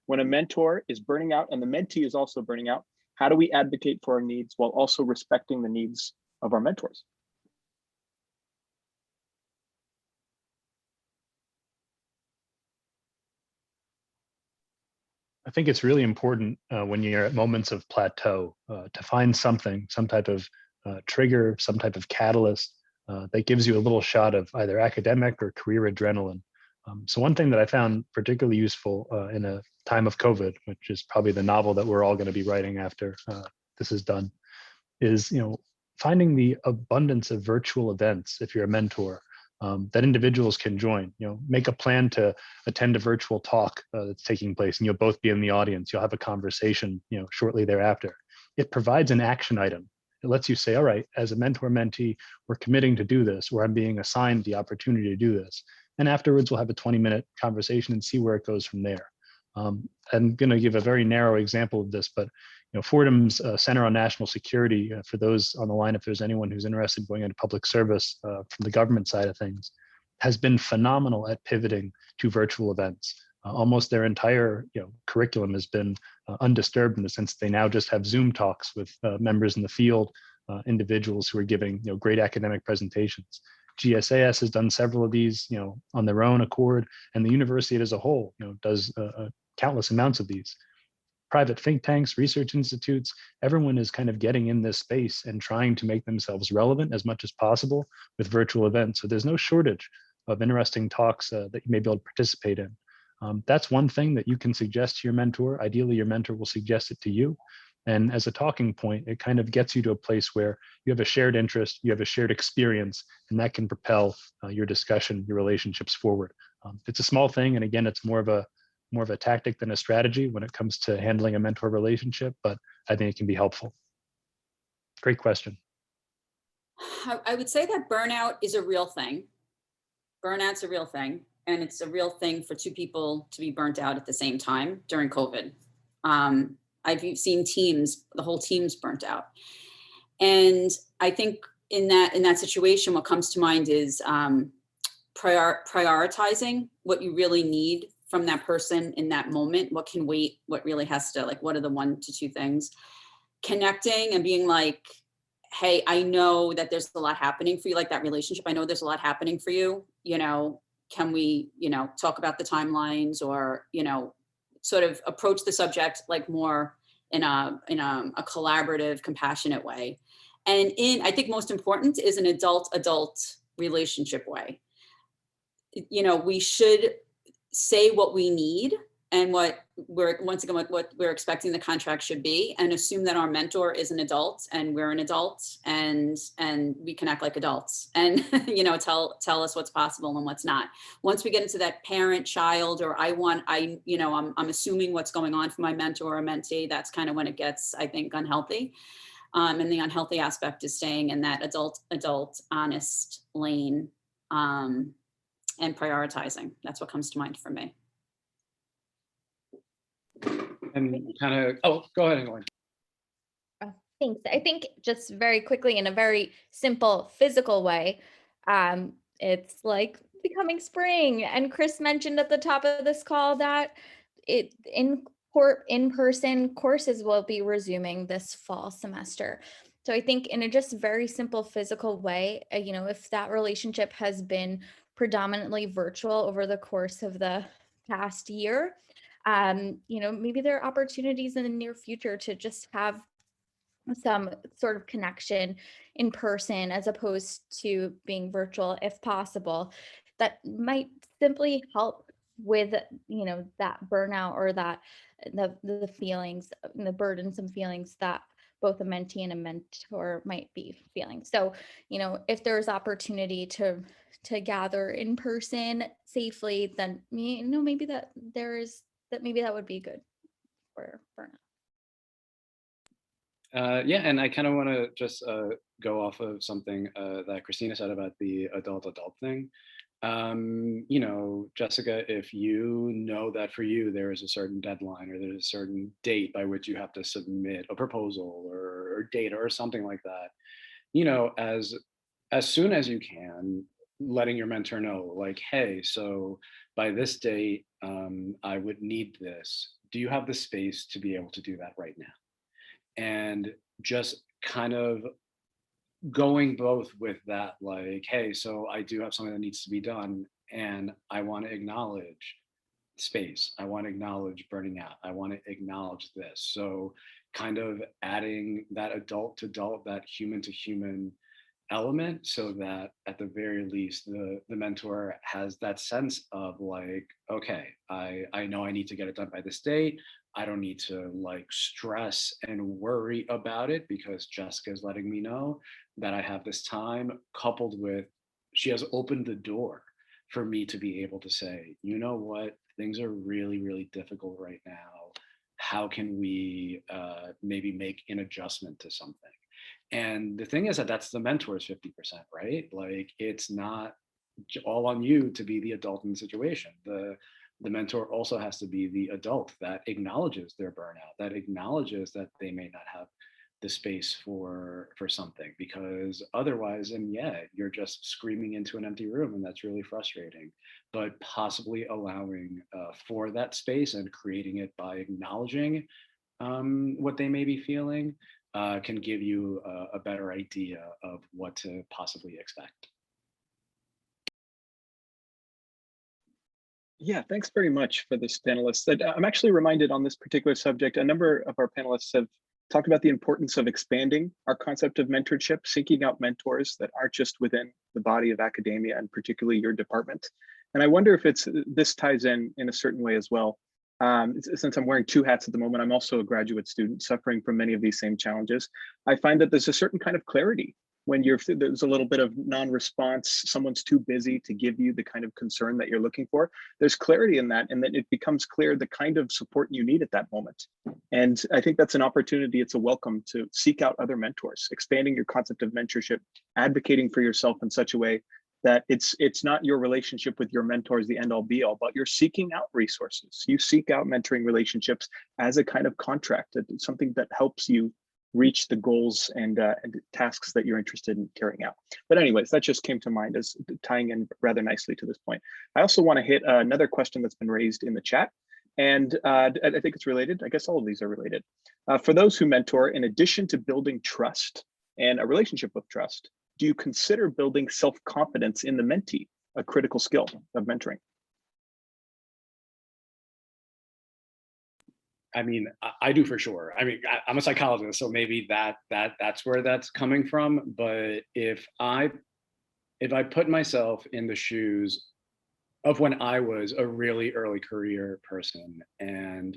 When a mentor is burning out and the mentee is also burning out, how do we advocate for our needs while also respecting the needs of our mentors? I think it's really important when you're at moments of plateau to find some type of trigger, some type of catalyst that gives you a little shot of either academic or career adrenaline. So one thing that I found particularly useful in a time of COVID, which is probably the novel that we're all going to be writing after this is done, is finding the abundance of virtual events if you're a mentor. That individuals can join. Make a plan to attend a virtual talk that's taking place, and you'll both be in the audience. You'll have a conversation, shortly thereafter. It provides an action item. It lets you say, all right, as a mentor-mentee, we're committing to do this, or I'm being assigned the opportunity to do this. And afterwards, we'll have a 20-minute conversation and see where it goes from there. I'm going to give a very narrow example of this, but Fordham's Center on National Security, for those on the line, if there's anyone who's interested in going into public service from the government side of things, has been phenomenal at pivoting to virtual events. Almost their entire curriculum has been undisturbed in the sense they now just have Zoom talks with members in the field, individuals who are giving great academic presentations. GSAS has done several of these on their own accord, and the university as a whole does countless amounts of these. Private think tanks, research institutes, everyone is kind of getting in this space and trying to make themselves relevant as much as possible with virtual events. So there's no shortage of interesting talks that you may be able to participate in. That's one thing that you can suggest to your mentor. Ideally, your mentor will suggest it to you. And as a talking point, it kind of gets you to a place where you have a shared interest, you have a shared experience, and that can propel your discussion, your relationships forward. It's a small thing. And again, it's more of a more of a tactic than a strategy when it comes to handling a mentor relationship, but I think it can be helpful. Great question. I would say that burnout is a real thing. Burnout's a real thing, and it's a real thing for two people to be burnt out at the same time during COVID. I've seen teams, the whole team's burnt out. And I think in that situation, what comes to mind is prioritizing what you really need from that person in that moment, what can wait, what really has to, like, what are the 1 to 2 things, connecting and being like, hey, I know that there's a lot happening for you, like that relationship. I know there's a lot happening for you, can we, talk about the timelines, or, sort of approach the subject like more in a collaborative, compassionate way. And I think most important is an adult relationship way. We should say what we need and what we're expecting the contract should be, and assume that our mentor is an adult and we're an adult, and we can act like adults, and tell us what's possible and what's not. Once we get into that parent child, or I'm assuming what's going on for my mentor or mentee, that's kind of when it gets, I think, unhealthy. And the unhealthy aspect is staying in that adult honest lane, and prioritizing. That's what comes to mind for me. And kind of, go ahead, Elaine. Thanks. I think just very quickly, in a very simple physical way, it's like becoming spring. And Chris mentioned at the top of this call that in-person courses will be resuming this fall semester. So I think in a just very simple physical way, if that relationship has been predominantly virtual over the course of the past year, maybe there are opportunities in the near future to just have some sort of connection in person as opposed to being virtual, if possible. That might simply help with, that burnout, or that the feelings, the burdensome feelings that both a mentee and a mentor might be feeling. So, if there's opportunity to gather in person safely, then maybe that would be good for burnout. Yeah, and I kind of want to just go off of something that Christina said about the adult thing. Jessica, if you know that for you there is a certain deadline, or there's a certain date by which you have to submit a proposal or data or something like that, as soon as you can, letting your mentor know, like, hey, so by this date, I would need this. Do you have the space to be able to do that right now? And just kind of going both with that, like, hey, so I do have something that needs to be done, and I want to acknowledge space. I want to acknowledge burning out. I want to acknowledge this. So kind of adding that adult to adult, that human to human element, so that at the very least the mentor has that sense of like, okay, I know I need to get it done by this date. I don't need to like stress and worry about it, because Jessica is letting me know that I have this time, coupled with she has opened the door for me to be able to say, you know what, things are really, really difficult right now. How can we maybe make an adjustment to something? And the thing is that that's the mentor's 50%, right? Like, it's not all on you to be the adult in the situation. The mentor also has to be the adult that acknowledges their burnout, that acknowledges that they may not have the space for something, because otherwise, and yeah, you're just screaming into an empty room, and that's really frustrating. But possibly allowing for that space and creating it by acknowledging what they may be feeling can give you a better idea of what to possibly expect. Yeah, thanks very much for this, panelists. I'm actually reminded on this particular subject, a number of our panelists have talked about the importance of expanding our concept of mentorship, seeking out mentors that aren't just within the body of academia, and particularly your department. And I wonder if this ties in a certain way as well. Since I'm wearing 2 hats at the moment, I'm also a graduate student suffering from many of these same challenges. I find that there's a certain kind of clarity when there's a little bit of non-response, someone's too busy to give you the kind of concern that you're looking for, there's clarity in that, and then it becomes clear the kind of support you need at that moment. And I think that's an opportunity, it's a welcome to seek out other mentors, expanding your concept of mentorship, advocating for yourself in such a way that it's not your relationship with your mentors the end all be all, but you're seeking out resources. You seek out mentoring relationships as a kind of contract, something that helps you reach the goals and tasks that you're interested in carrying out. But anyways, that just came to mind as tying in rather nicely to this point. I also want to hit another question that's been raised in the chat. And I think it's related. I guess all of these are related. For those who mentor, in addition to building trust and a relationship with trust, do you consider building self-confidence in the mentee, a critical skill of mentoring? I mean, I do for sure. I mean, I'm a psychologist, so maybe that's where that's coming from. But if I put myself in the shoes of when I was a really early career person, and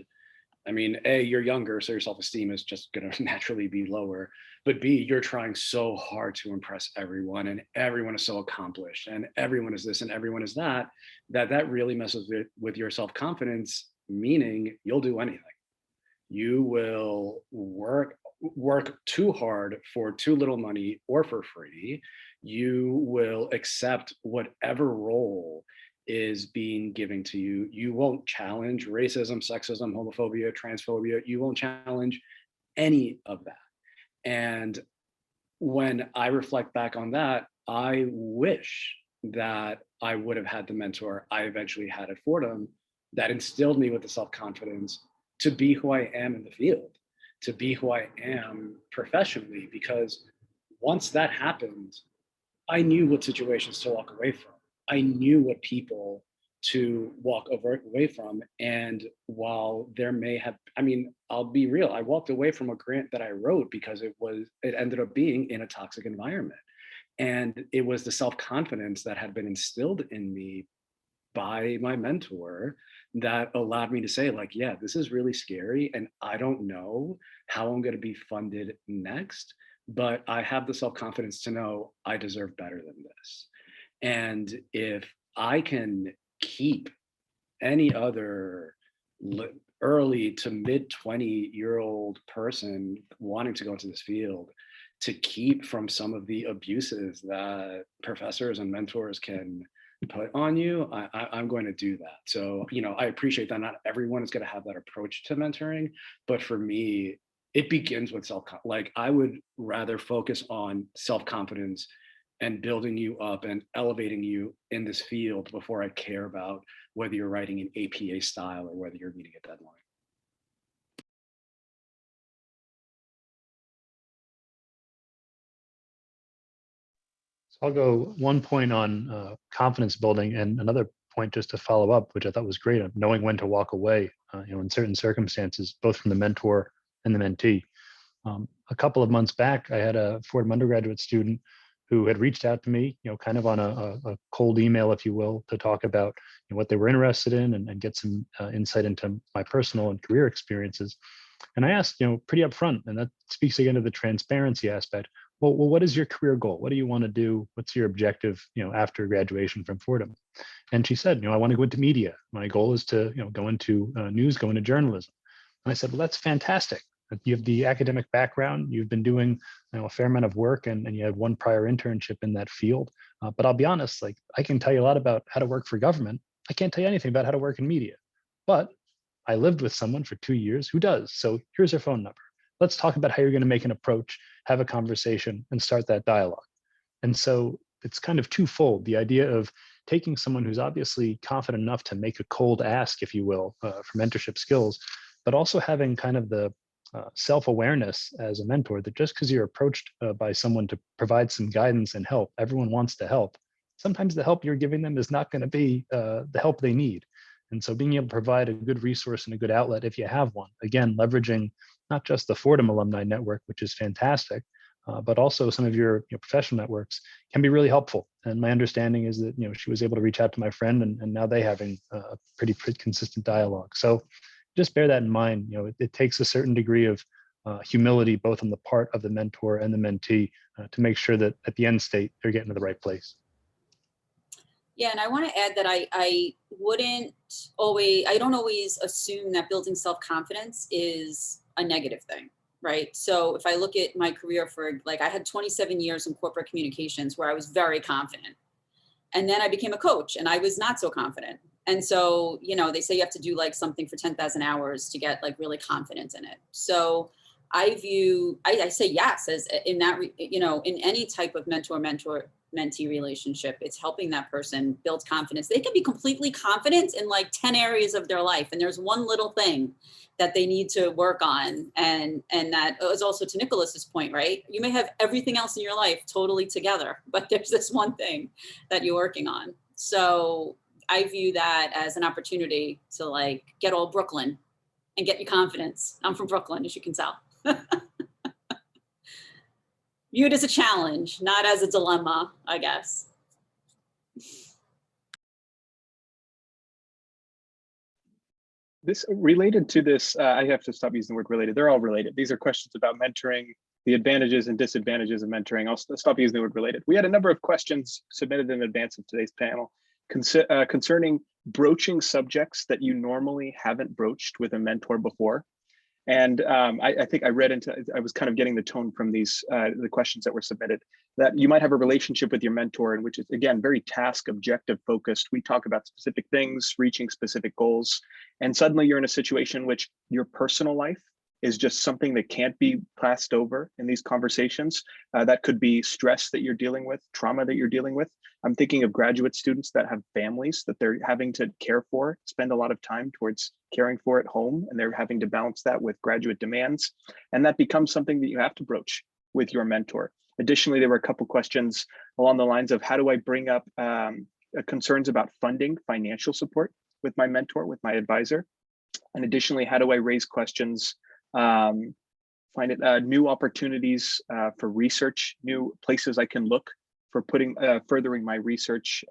I mean, A, you're younger, so your self-esteem is just going to naturally be lower. But B, you're trying so hard to impress everyone, and everyone is so accomplished, and everyone is this, and everyone is that, that really messes with your self-confidence, meaning you'll do anything. You will work too hard for too little money or for free. You will accept whatever role is being given to you. You won't challenge racism, sexism, homophobia, transphobia. You won't challenge any of that. And when I reflect back on that, I wish that I would have had the mentor I eventually had at Fordham that instilled me with the self-confidence to be who I am in the field, to be who I am professionally, because once that happened, I knew what situations to walk away from. I knew what people to walk away from. And while there may have, I mean, I'll be real, I walked away from a grant that I wrote because it ended up being in a toxic environment. And it was the self-confidence that had been instilled in me by my mentor that allowed me to say, like, yeah, this is really scary and I don't know how I'm going to be funded next, but I have the self-confidence to know I deserve better than this. And if I can keep any other early to mid 20-year-old person wanting to go into this field to keep from some of the abuses that professors and mentors can put on you, I'm going to do that. So, you know, I appreciate that not everyone is going to have that approach to mentoring, but for me, it begins with like I would rather focus on self-confidence and building you up and elevating you in this field before I care about whether you're writing an APA style or whether you're meeting a deadline. I'll go one point on confidence building and another point just to follow up, which I thought was great, of knowing when to walk away, you know, in certain circumstances, both from the mentor and the mentee. A couple of months back, I had a Fordham undergraduate student who had reached out to me, you know, kind of on a cold email, if you will, to talk about, you know, what they were interested in and get some insight into my personal and career experiences. And I asked, you know, pretty upfront, and that speaks again to the transparency aspect. Well, what is your career goal? What do you want to do? What's your objective, you know, after graduation from Fordham? And she said, you know, I want to go into media. My goal is to, you know, go into news, go into journalism. And I said, well, that's fantastic. You have the academic background. You've been doing, you know, a fair amount of work, and you had one prior internship in that field. But I'll be honest, like I can tell you a lot about how to work for government. I can't tell you anything about how to work in media. But I lived with someone for 2 years who does. So here's her phone number. Let's talk about how you're going to make an approach, have a conversation, and start that dialogue. And so it's kind of twofold. The idea of taking someone who's obviously confident enough to make a cold ask, if you will, for mentorship skills, but also having kind of the self-awareness as a mentor that just because you're approached by someone to provide some guidance and help, everyone wants to help. Sometimes the help you're giving them is not going to be the help they need. And so being able to provide a good resource and a good outlet if you have one, again, leveraging not just the Fordham alumni network, which is fantastic, but also some of your professional networks can be really helpful. And my understanding is that, you know, she was able to reach out to my friend, and now they're having a pretty consistent dialogue. So just bear that in mind. You know, it takes a certain degree of humility, both on the part of the mentor and the mentee, to make sure that at the end state, they're getting to the right place. Yeah, and I want to add that I don't always assume that building self-confidence is a negative thing, right? So if I look at my career I had 27 years in corporate communications where I was very confident. And then I became a coach and I was not so confident. And so, they say you have to do like something for 10,000 hours to get like really confident in it. So I say yes, as in that, in any type of mentor-mentee relationship, it's helping that person build confidence. They can be completely confident in like 10 areas of their life. And there's one little thing that they need to work on. And that is also to Nicholas's point, right? You may have everything else in your life totally together, but there's this one thing that you're working on. So I view that as an opportunity to like get all Brooklyn and get you confidence. I'm from Brooklyn, as you can tell. Viewed as a challenge, not as a dilemma, I guess. This related to this, I have to stop using the word related. They're all related. These are questions about mentoring, the advantages and disadvantages of mentoring. I'll stop using the word related. We had a number of questions submitted in advance of today's panel concerning broaching subjects that you normally haven't broached with a mentor before. And I think I was kind of getting the tone from these, the questions that were submitted, that you might have a relationship with your mentor, and which is, again, very task objective focused. We talk about specific things, reaching specific goals, and suddenly you're in a situation in which your personal life is just something that can't be passed over in these conversations. That could be stress that you're dealing with, trauma that you're dealing with. I'm thinking of graduate students that have families that they're having to care for, spend a lot of time towards caring for at home, and they're having to balance that with graduate demands. And that becomes something that you have to broach with your mentor. Additionally, there were a couple questions along the lines of how do I bring up concerns about funding financial support with my mentor, with my advisor? And additionally, how do I raise questions, find new opportunities for research, new places I can look for furthering my research.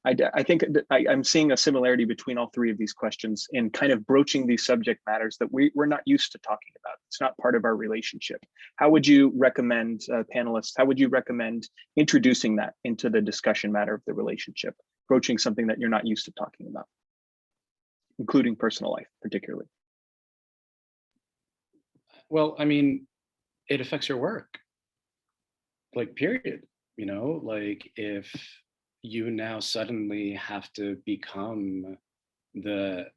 I think I'm seeing a similarity between all three of these questions in kind of broaching these subject matters that we're not used to talking about. It's not part of our relationship. How would you recommend, panelists, how would you recommend introducing that into the discussion matter of the relationship, broaching something that you're not used to talking about, including personal life, particularly? Well, I mean, it affects your work, like, period. Like if you now suddenly have to become the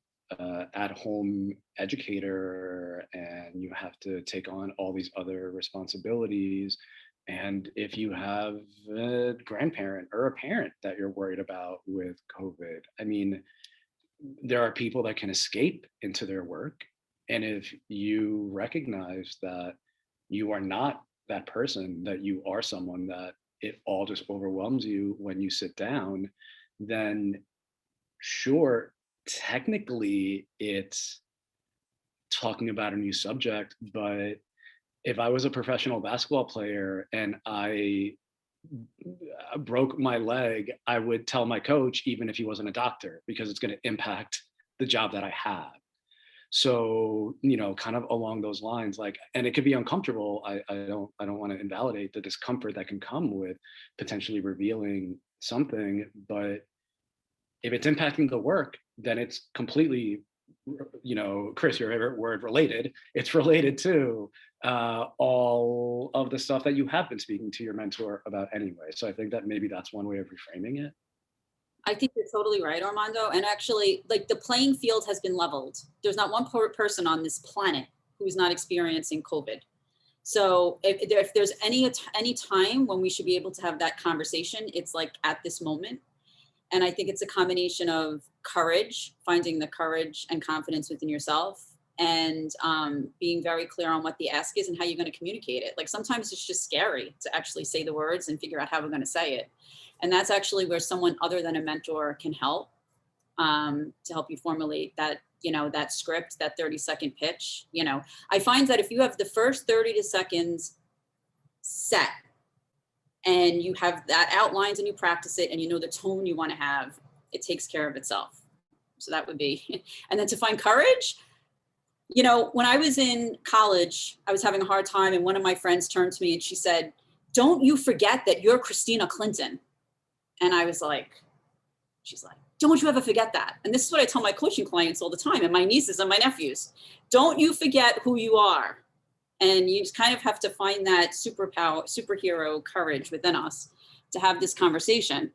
at-home educator and you have to take on all these other responsibilities, and if you have a grandparent or a parent that you're worried about with COVID, I mean, there are people that can escape into their work. And if you recognize that you are not that person, that you are someone that it all just overwhelms you when you sit down, then sure, technically it's talking about a new subject. But if I was a professional basketball player and I broke my leg, I would tell my coach, even if he wasn't a doctor, because it's going to impact the job that I have. So, kind of along those lines, like, and it could be uncomfortable. I don't want to invalidate the discomfort that can come with potentially revealing something, but if it's impacting the work, then it's completely, Chris, your favorite word, related. It's related to all of the stuff that you have been speaking to your mentor about anyway. So I think that maybe that's one way of reframing it. I think you're totally right, Armando. And actually, like, the playing field has been leveled. There's not one person on this planet who's not experiencing COVID. So if there's any time when we should be able to have that conversation, it's like at this moment. And I think it's a combination of courage, finding the courage and confidence within yourself, and being very clear on what the ask is and how you're going to communicate it. Like, sometimes it's just scary to actually say the words and figure out how we're going to say it. And that's actually where someone other than a mentor can help, to help you formulate that, that script, that 30-second pitch. I find that if you have the first 30 seconds set and you have that outlined and you practice it and you know the tone you want to have, it takes care of itself. So that would be, and then to find courage, You know, when I was in college, I was having a hard time, and one of my friends turned to me and she said, "Don't you forget that you're Christina Clinton." And I was like, she's like, "Don't you ever forget that." And this is what I tell my coaching clients all the time, and my nieces and my nephews. Don't you forget who you are. And you just kind of have to find that superhero courage within us to have this conversation.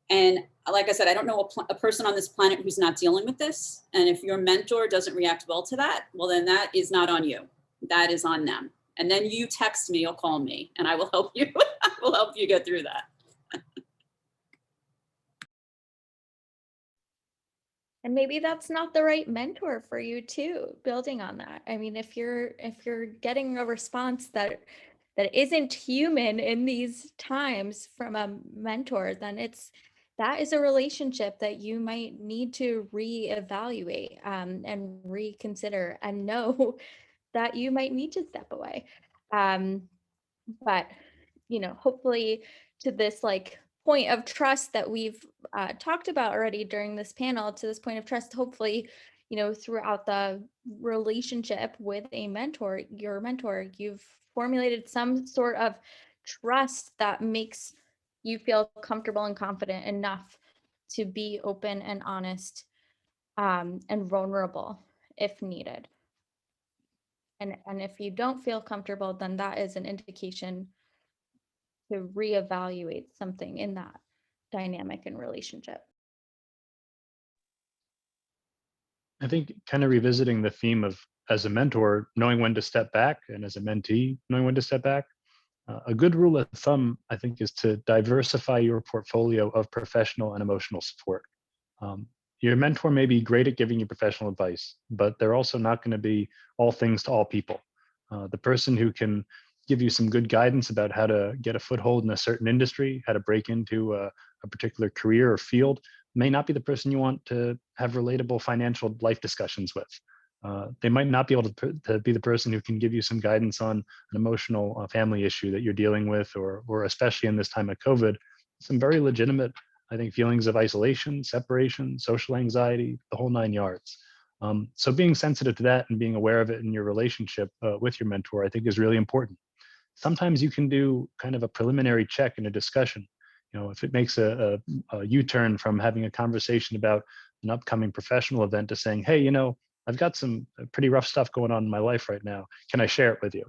And like I said, I don't know a person on this planet who's not dealing with this. And if your mentor doesn't react well to that, well, then that is not on you. That is on them. And then you text me or call me, and I will help you. I will help you get through that. And maybe that's not the right mentor for you too, building on that. I mean, if you're getting a response that isn't human in these times from a mentor, then that is a relationship that you might need to reevaluate and reconsider, and know that you might need to step away. But hopefully, to this like point of trust that we've talked about already during this panel, to this point of trust, hopefully, throughout the relationship with a mentor, your mentor, you've formulated some sort of trust that makes you feel comfortable and confident enough to be open and honest and vulnerable if needed. And if you don't feel comfortable, then that is an indication to reevaluate something in that dynamic and relationship. I think kind of revisiting the theme of, as a mentor, knowing when to step back, and as a mentee, knowing when to step back. A good rule of thumb, I think, is to diversify your portfolio of professional and emotional support. Your mentor may be great at giving you professional advice, but they're also not going to be all things to all people. The person who can give you some good guidance about how to get a foothold in a certain industry, how to break into a particular career or field, may not be the person you want to have relatable financial life discussions with. They might not be able to be the person who can give you some guidance on an emotional family issue that you're dealing with, or especially in this time of COVID, some very legitimate, I think, feelings of isolation, separation, social anxiety, the whole 9 yards. So being sensitive to that and being aware of it in your relationship with your mentor, I think, is really important. Sometimes you can do kind of a preliminary check in a discussion. If it makes a U-turn from having a conversation about an upcoming professional event to saying, "Hey, I've got some pretty rough stuff going on in my life right now. Can I share it with you?"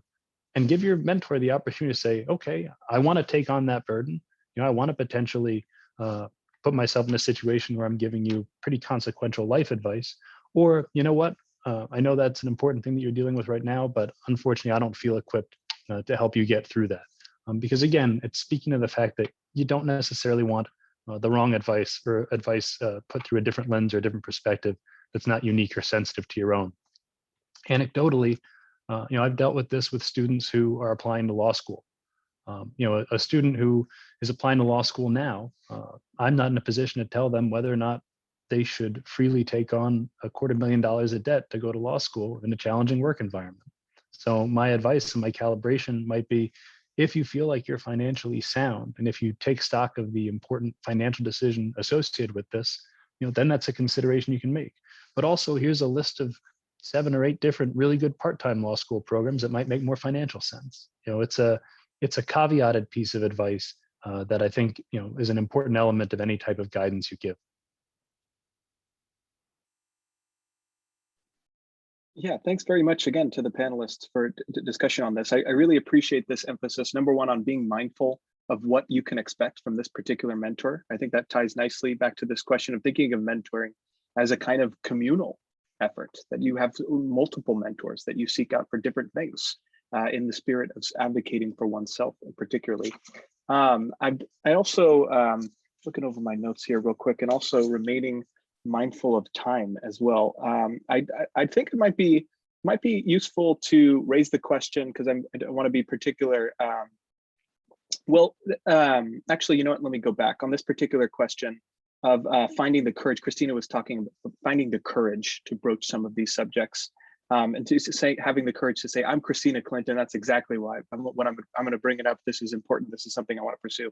And give your mentor the opportunity to say, "Okay, I want to take on that burden. I want to potentially put myself in a situation where I'm giving you pretty consequential life advice. Or, you know what? I know that's an important thing that you're dealing with right now, but unfortunately, I don't feel equipped to help you get through that." Because again, it's speaking to the fact that you don't necessarily want the wrong advice, or advice put through a different lens or a different perspective that's not unique or sensitive to your own. Anecdotally, I've dealt with this with students who are applying to law school. A student who is applying to law school now, I'm not in a position to tell them whether or not they should freely take on $250,000 of debt to go to law school in a challenging work environment. So my advice and my calibration might be, if you feel like you're financially sound, and if you take stock of the important financial decision associated with this, then that's a consideration you can make. But also, here's a list of 7 or 8 different really good part-time law school programs that might make more financial sense. It's a caveated piece of advice that I think is an important element of any type of guidance you give. Yeah, thanks very much again to the panelists for discussion on this. I really appreciate this emphasis, number one, on being mindful of what you can expect from this particular mentor. I think that ties nicely back to this question of thinking of mentoring as a kind of communal effort, that you have multiple mentors that you seek out for different things in the spirit of advocating for oneself, particularly. I also, looking over my notes here real quick, and also remaining mindful of time as well. I think it might be useful to raise the question, because I want to be particular. Actually, you know what? Let me go back on this particular question of finding the courage. Christina was talking about finding the courage to broach some of these subjects, and to say, having the courage to say, "I'm Christina Clinton. That's exactly why I'm going to bring it up. This is important. This is something I want to pursue."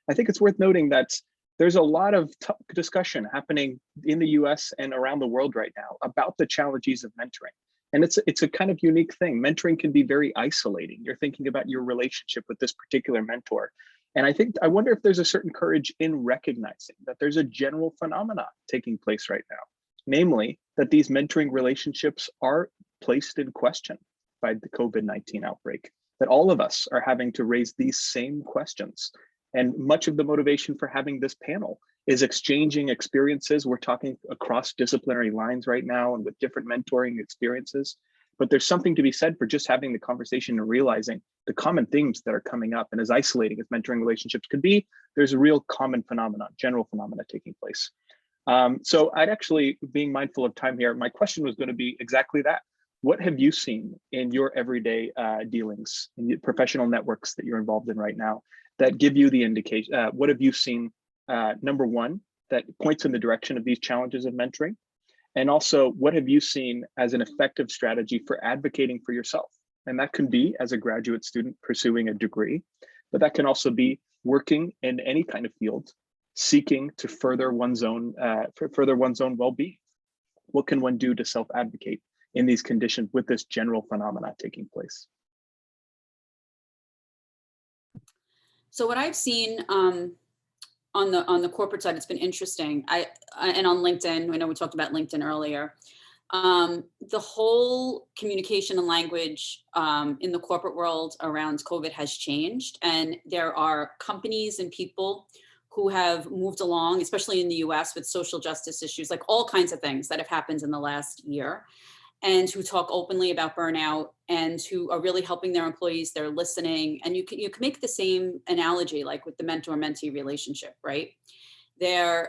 I think it's worth noting that there's a lot of discussion happening in the US and around the world right now about the challenges of mentoring. And it's a kind of unique thing. Mentoring can be very isolating. You're thinking about your relationship with this particular mentor. And I wonder if there's a certain courage in recognizing that there's a general phenomena taking place right now, namely that these mentoring relationships are placed in question by the COVID-19 outbreak, that all of us are having to raise these same questions. And much of the motivation for having this panel is exchanging experiences. We're talking across disciplinary lines right now and with different mentoring experiences. But there's something to be said for just having the conversation and realizing the common themes that are coming up. And as isolating as mentoring relationships could be, there's a real common phenomenon, general phenomena taking place. So I'd actually, being mindful of time here, my question was going to be exactly that. What have you seen in your everyday dealings, in the professional networks that you're involved in right now, that give you the indication? What have you seen, number one, that points in the direction of these challenges of mentoring? And also, what have you seen as an effective strategy for advocating for yourself? And that can be as a graduate student pursuing a degree, but that can also be working in any kind of field, seeking to further one's own well-being. What can one do to self-advocate in these conditions with this general phenomena taking place? So what I've seen on the corporate side, it's been interesting. And on LinkedIn, I know we talked about LinkedIn earlier. The whole communication and language in the corporate world around COVID has changed, and there are companies and people who have moved along, especially in the US, with social justice issues, like all kinds of things that have happened in the last year, and who talk openly about burnout and who are really helping their employees. They're listening. And you can make the same analogy, like with the mentor-mentee relationship, right? There's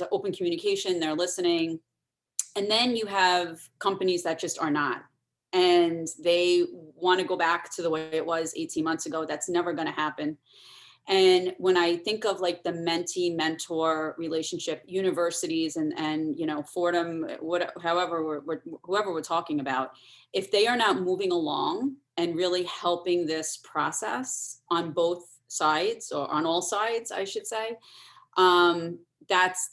an open communication, they're listening. And then you have companies that just are not. And they want to go back to the way it was 18 months ago. That's never going to happen. And when I think of like the mentee-mentor relationship, universities and Fordham, whoever we're talking about, if they are not moving along and really helping this process on both sides, or on all sides, I should say, that's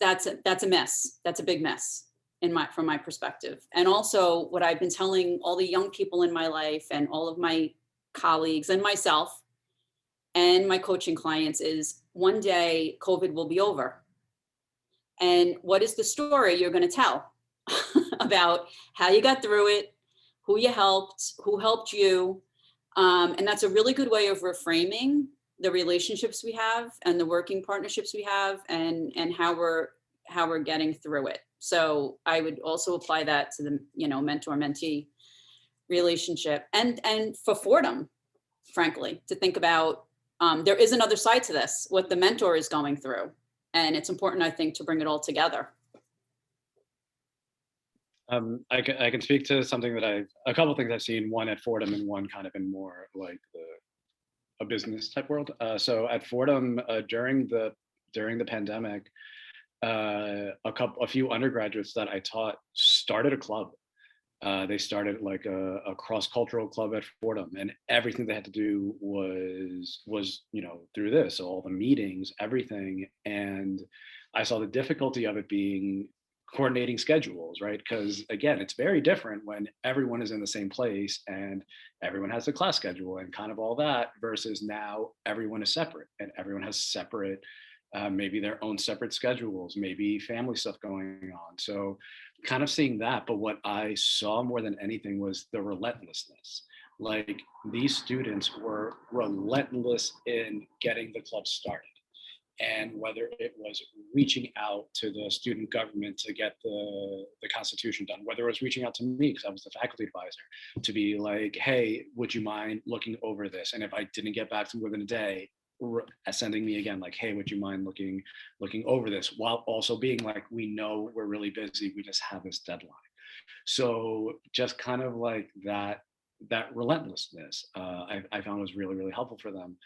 a miss. That's a big miss from my perspective. And also, what I've been telling all the young people in my life and all of my colleagues and myself and my coaching clients is, one day COVID will be over. And what is the story you're going to tell about how you got through it, who you helped, who helped you? And that's a really good way of reframing the relationships we have and the working partnerships we have, and how we're getting through it. So I would also apply that to the mentor-mentee relationship, and for Fordham, frankly, to think about. There is another side to this, what the mentor is going through. And it's important, I think, to bring it all together. I can speak to something that a couple of things I've seen, one at Fordham and one kind of in more like a business type world. So at Fordham, during the pandemic, a few undergraduates that I taught started a club. They started like a cross-cultural club at Fordham, and everything they had to do was through this, so all the meetings, everything. And I saw the difficulty of it being coordinating schedules, right? Because again, it's very different when everyone is in the same place and everyone has a class schedule and kind of all that, versus now everyone is separate and everyone has separate, maybe their own separate schedules, maybe family stuff going on. So kind of seeing that, but what I saw more than anything was the relentlessness. Like, these students were relentless in getting the club started. And whether it was reaching out to the student government to get the Constitution done, whether it was reaching out to me, because I was the faculty advisor, to be like, hey, would you mind looking over this? And if I didn't get back to them within a day, sending me again, like, hey, would you mind looking over this, while also being like, we know we're really busy, we just have this deadline. So just kind of like that relentlessness, I found was really, really helpful for them.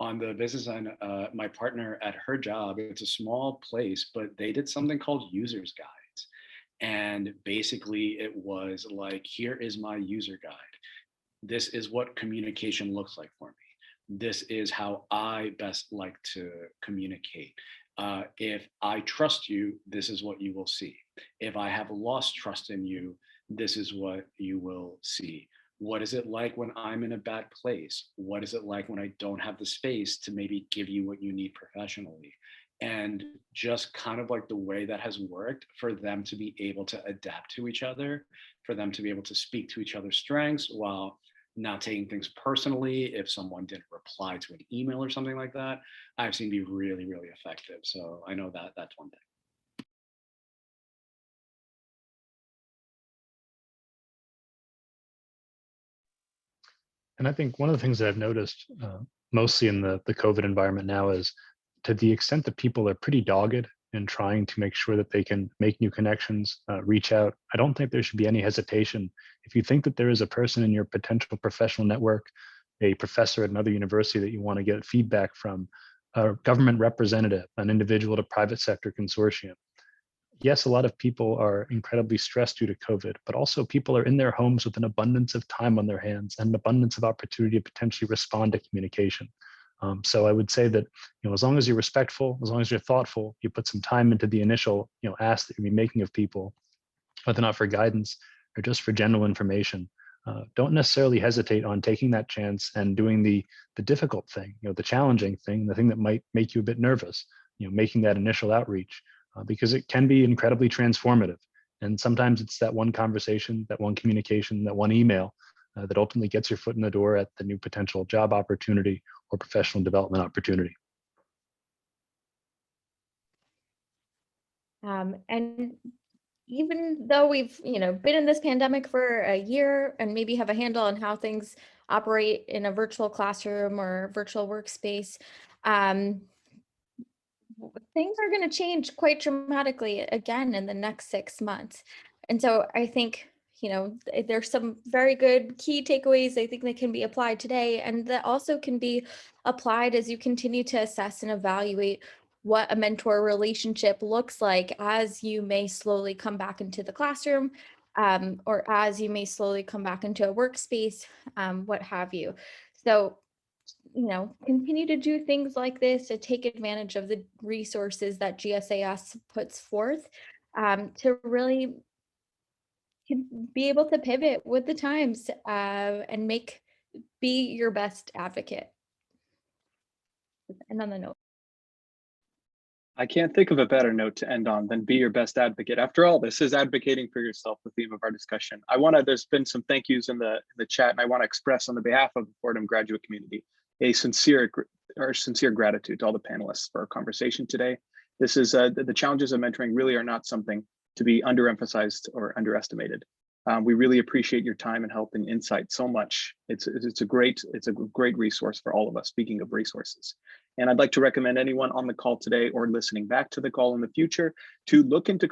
On the business end, my partner at her job, it's a small place, but they did something called users guides. And basically it was like, here is my user guide. This is what communication looks like for me. This is how I best like to communicate. If I trust you, this is what you will see. If I have lost trust in you, this is what you will see. What is it like when I'm in a bad place? What is it like when I don't have the space to maybe give you what you need professionally? And just kind of like the way that has worked for them to be able to adapt to each other, for them to be able to speak to each other's strengths while not taking things personally if someone didn't reply to an email or something like that, I've seen be really, really effective. So I know that that's one thing. And I think one of the things that I've noticed mostly in the COVID environment now is to the extent that people are pretty dogged in trying to make sure that they can make new connections, reach out. I don't think there should be any hesitation. If you think that there is a person in your potential professional network, a professor at another university that you want to get feedback from, a government representative, an individual at a private sector consortium. Yes, a lot of people are incredibly stressed due to COVID, but also people are in their homes with an abundance of time on their hands and an abundance of opportunity to potentially respond to communication. So I would say that, as long as you're respectful, as long as you're thoughtful, you put some time into the initial, ask that you're making of people, whether or not for guidance or just for general information. Don't necessarily hesitate on taking that chance and doing the difficult thing, the challenging thing, the thing that might make you a bit nervous, making that initial outreach, because it can be incredibly transformative. And sometimes it's that one conversation, that one communication, that one email that ultimately gets your foot in the door at the new potential job opportunity or professional development opportunity. And even though we've, been in this pandemic for a year and maybe have a handle on how things operate in a virtual classroom or virtual workspace, things are going to change quite dramatically again in the next 6 months. And so I think, there's some very good key takeaways I think that can be applied today, and that also can be applied as you continue to assess and evaluate what a mentor relationship looks like as you may slowly come back into the classroom, or as you may slowly come back into a workspace, what have you. So, continue to do things like this to take advantage of the resources that GSAS puts forth, to really be able to pivot with the times, and be your best advocate. And on the note, I can't think of a better note to end on than be your best advocate. After all, this is advocating for yourself, the theme of our discussion. There's been some thank yous in the chat, and I want to express on the behalf of the Fordham graduate community a sincere gratitude to all the panelists for our conversation today. This is the challenges of mentoring really are not something to be underemphasized or underestimated. We really appreciate your time and help and insight so much. It's a great resource for all of us, speaking of resources. And I'd like to recommend anyone on the call today or listening back to the call in the future to look into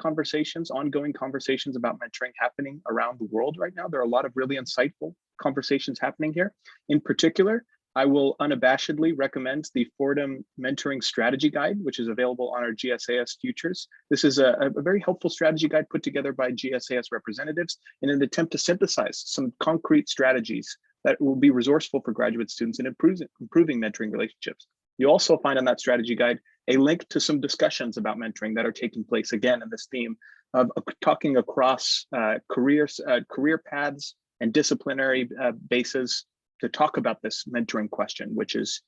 ongoing conversations about mentoring happening around the world right now. There are a lot of really insightful conversations happening here. In particular, I will unabashedly recommend the Fordham Mentoring Strategy Guide, which is available on our GSAS Futures. This is a very helpful strategy guide put together by GSAS representatives in an attempt to synthesize some concrete strategies that will be resourceful for graduate students in improving mentoring relationships. You also find on that strategy guide a link to some discussions about mentoring that are taking place again in this theme of talking across career paths and disciplinary bases to talk about this mentoring question, which is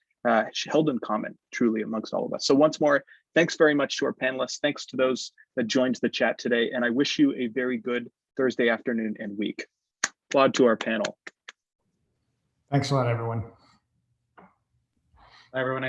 held in common truly amongst all of us. So once more, thanks very much to our panelists. Thanks to those that joined the chat today. And I wish you a very good Thursday afternoon and week. Applaud to our panel. Thanks a lot, everyone. Bye, everyone.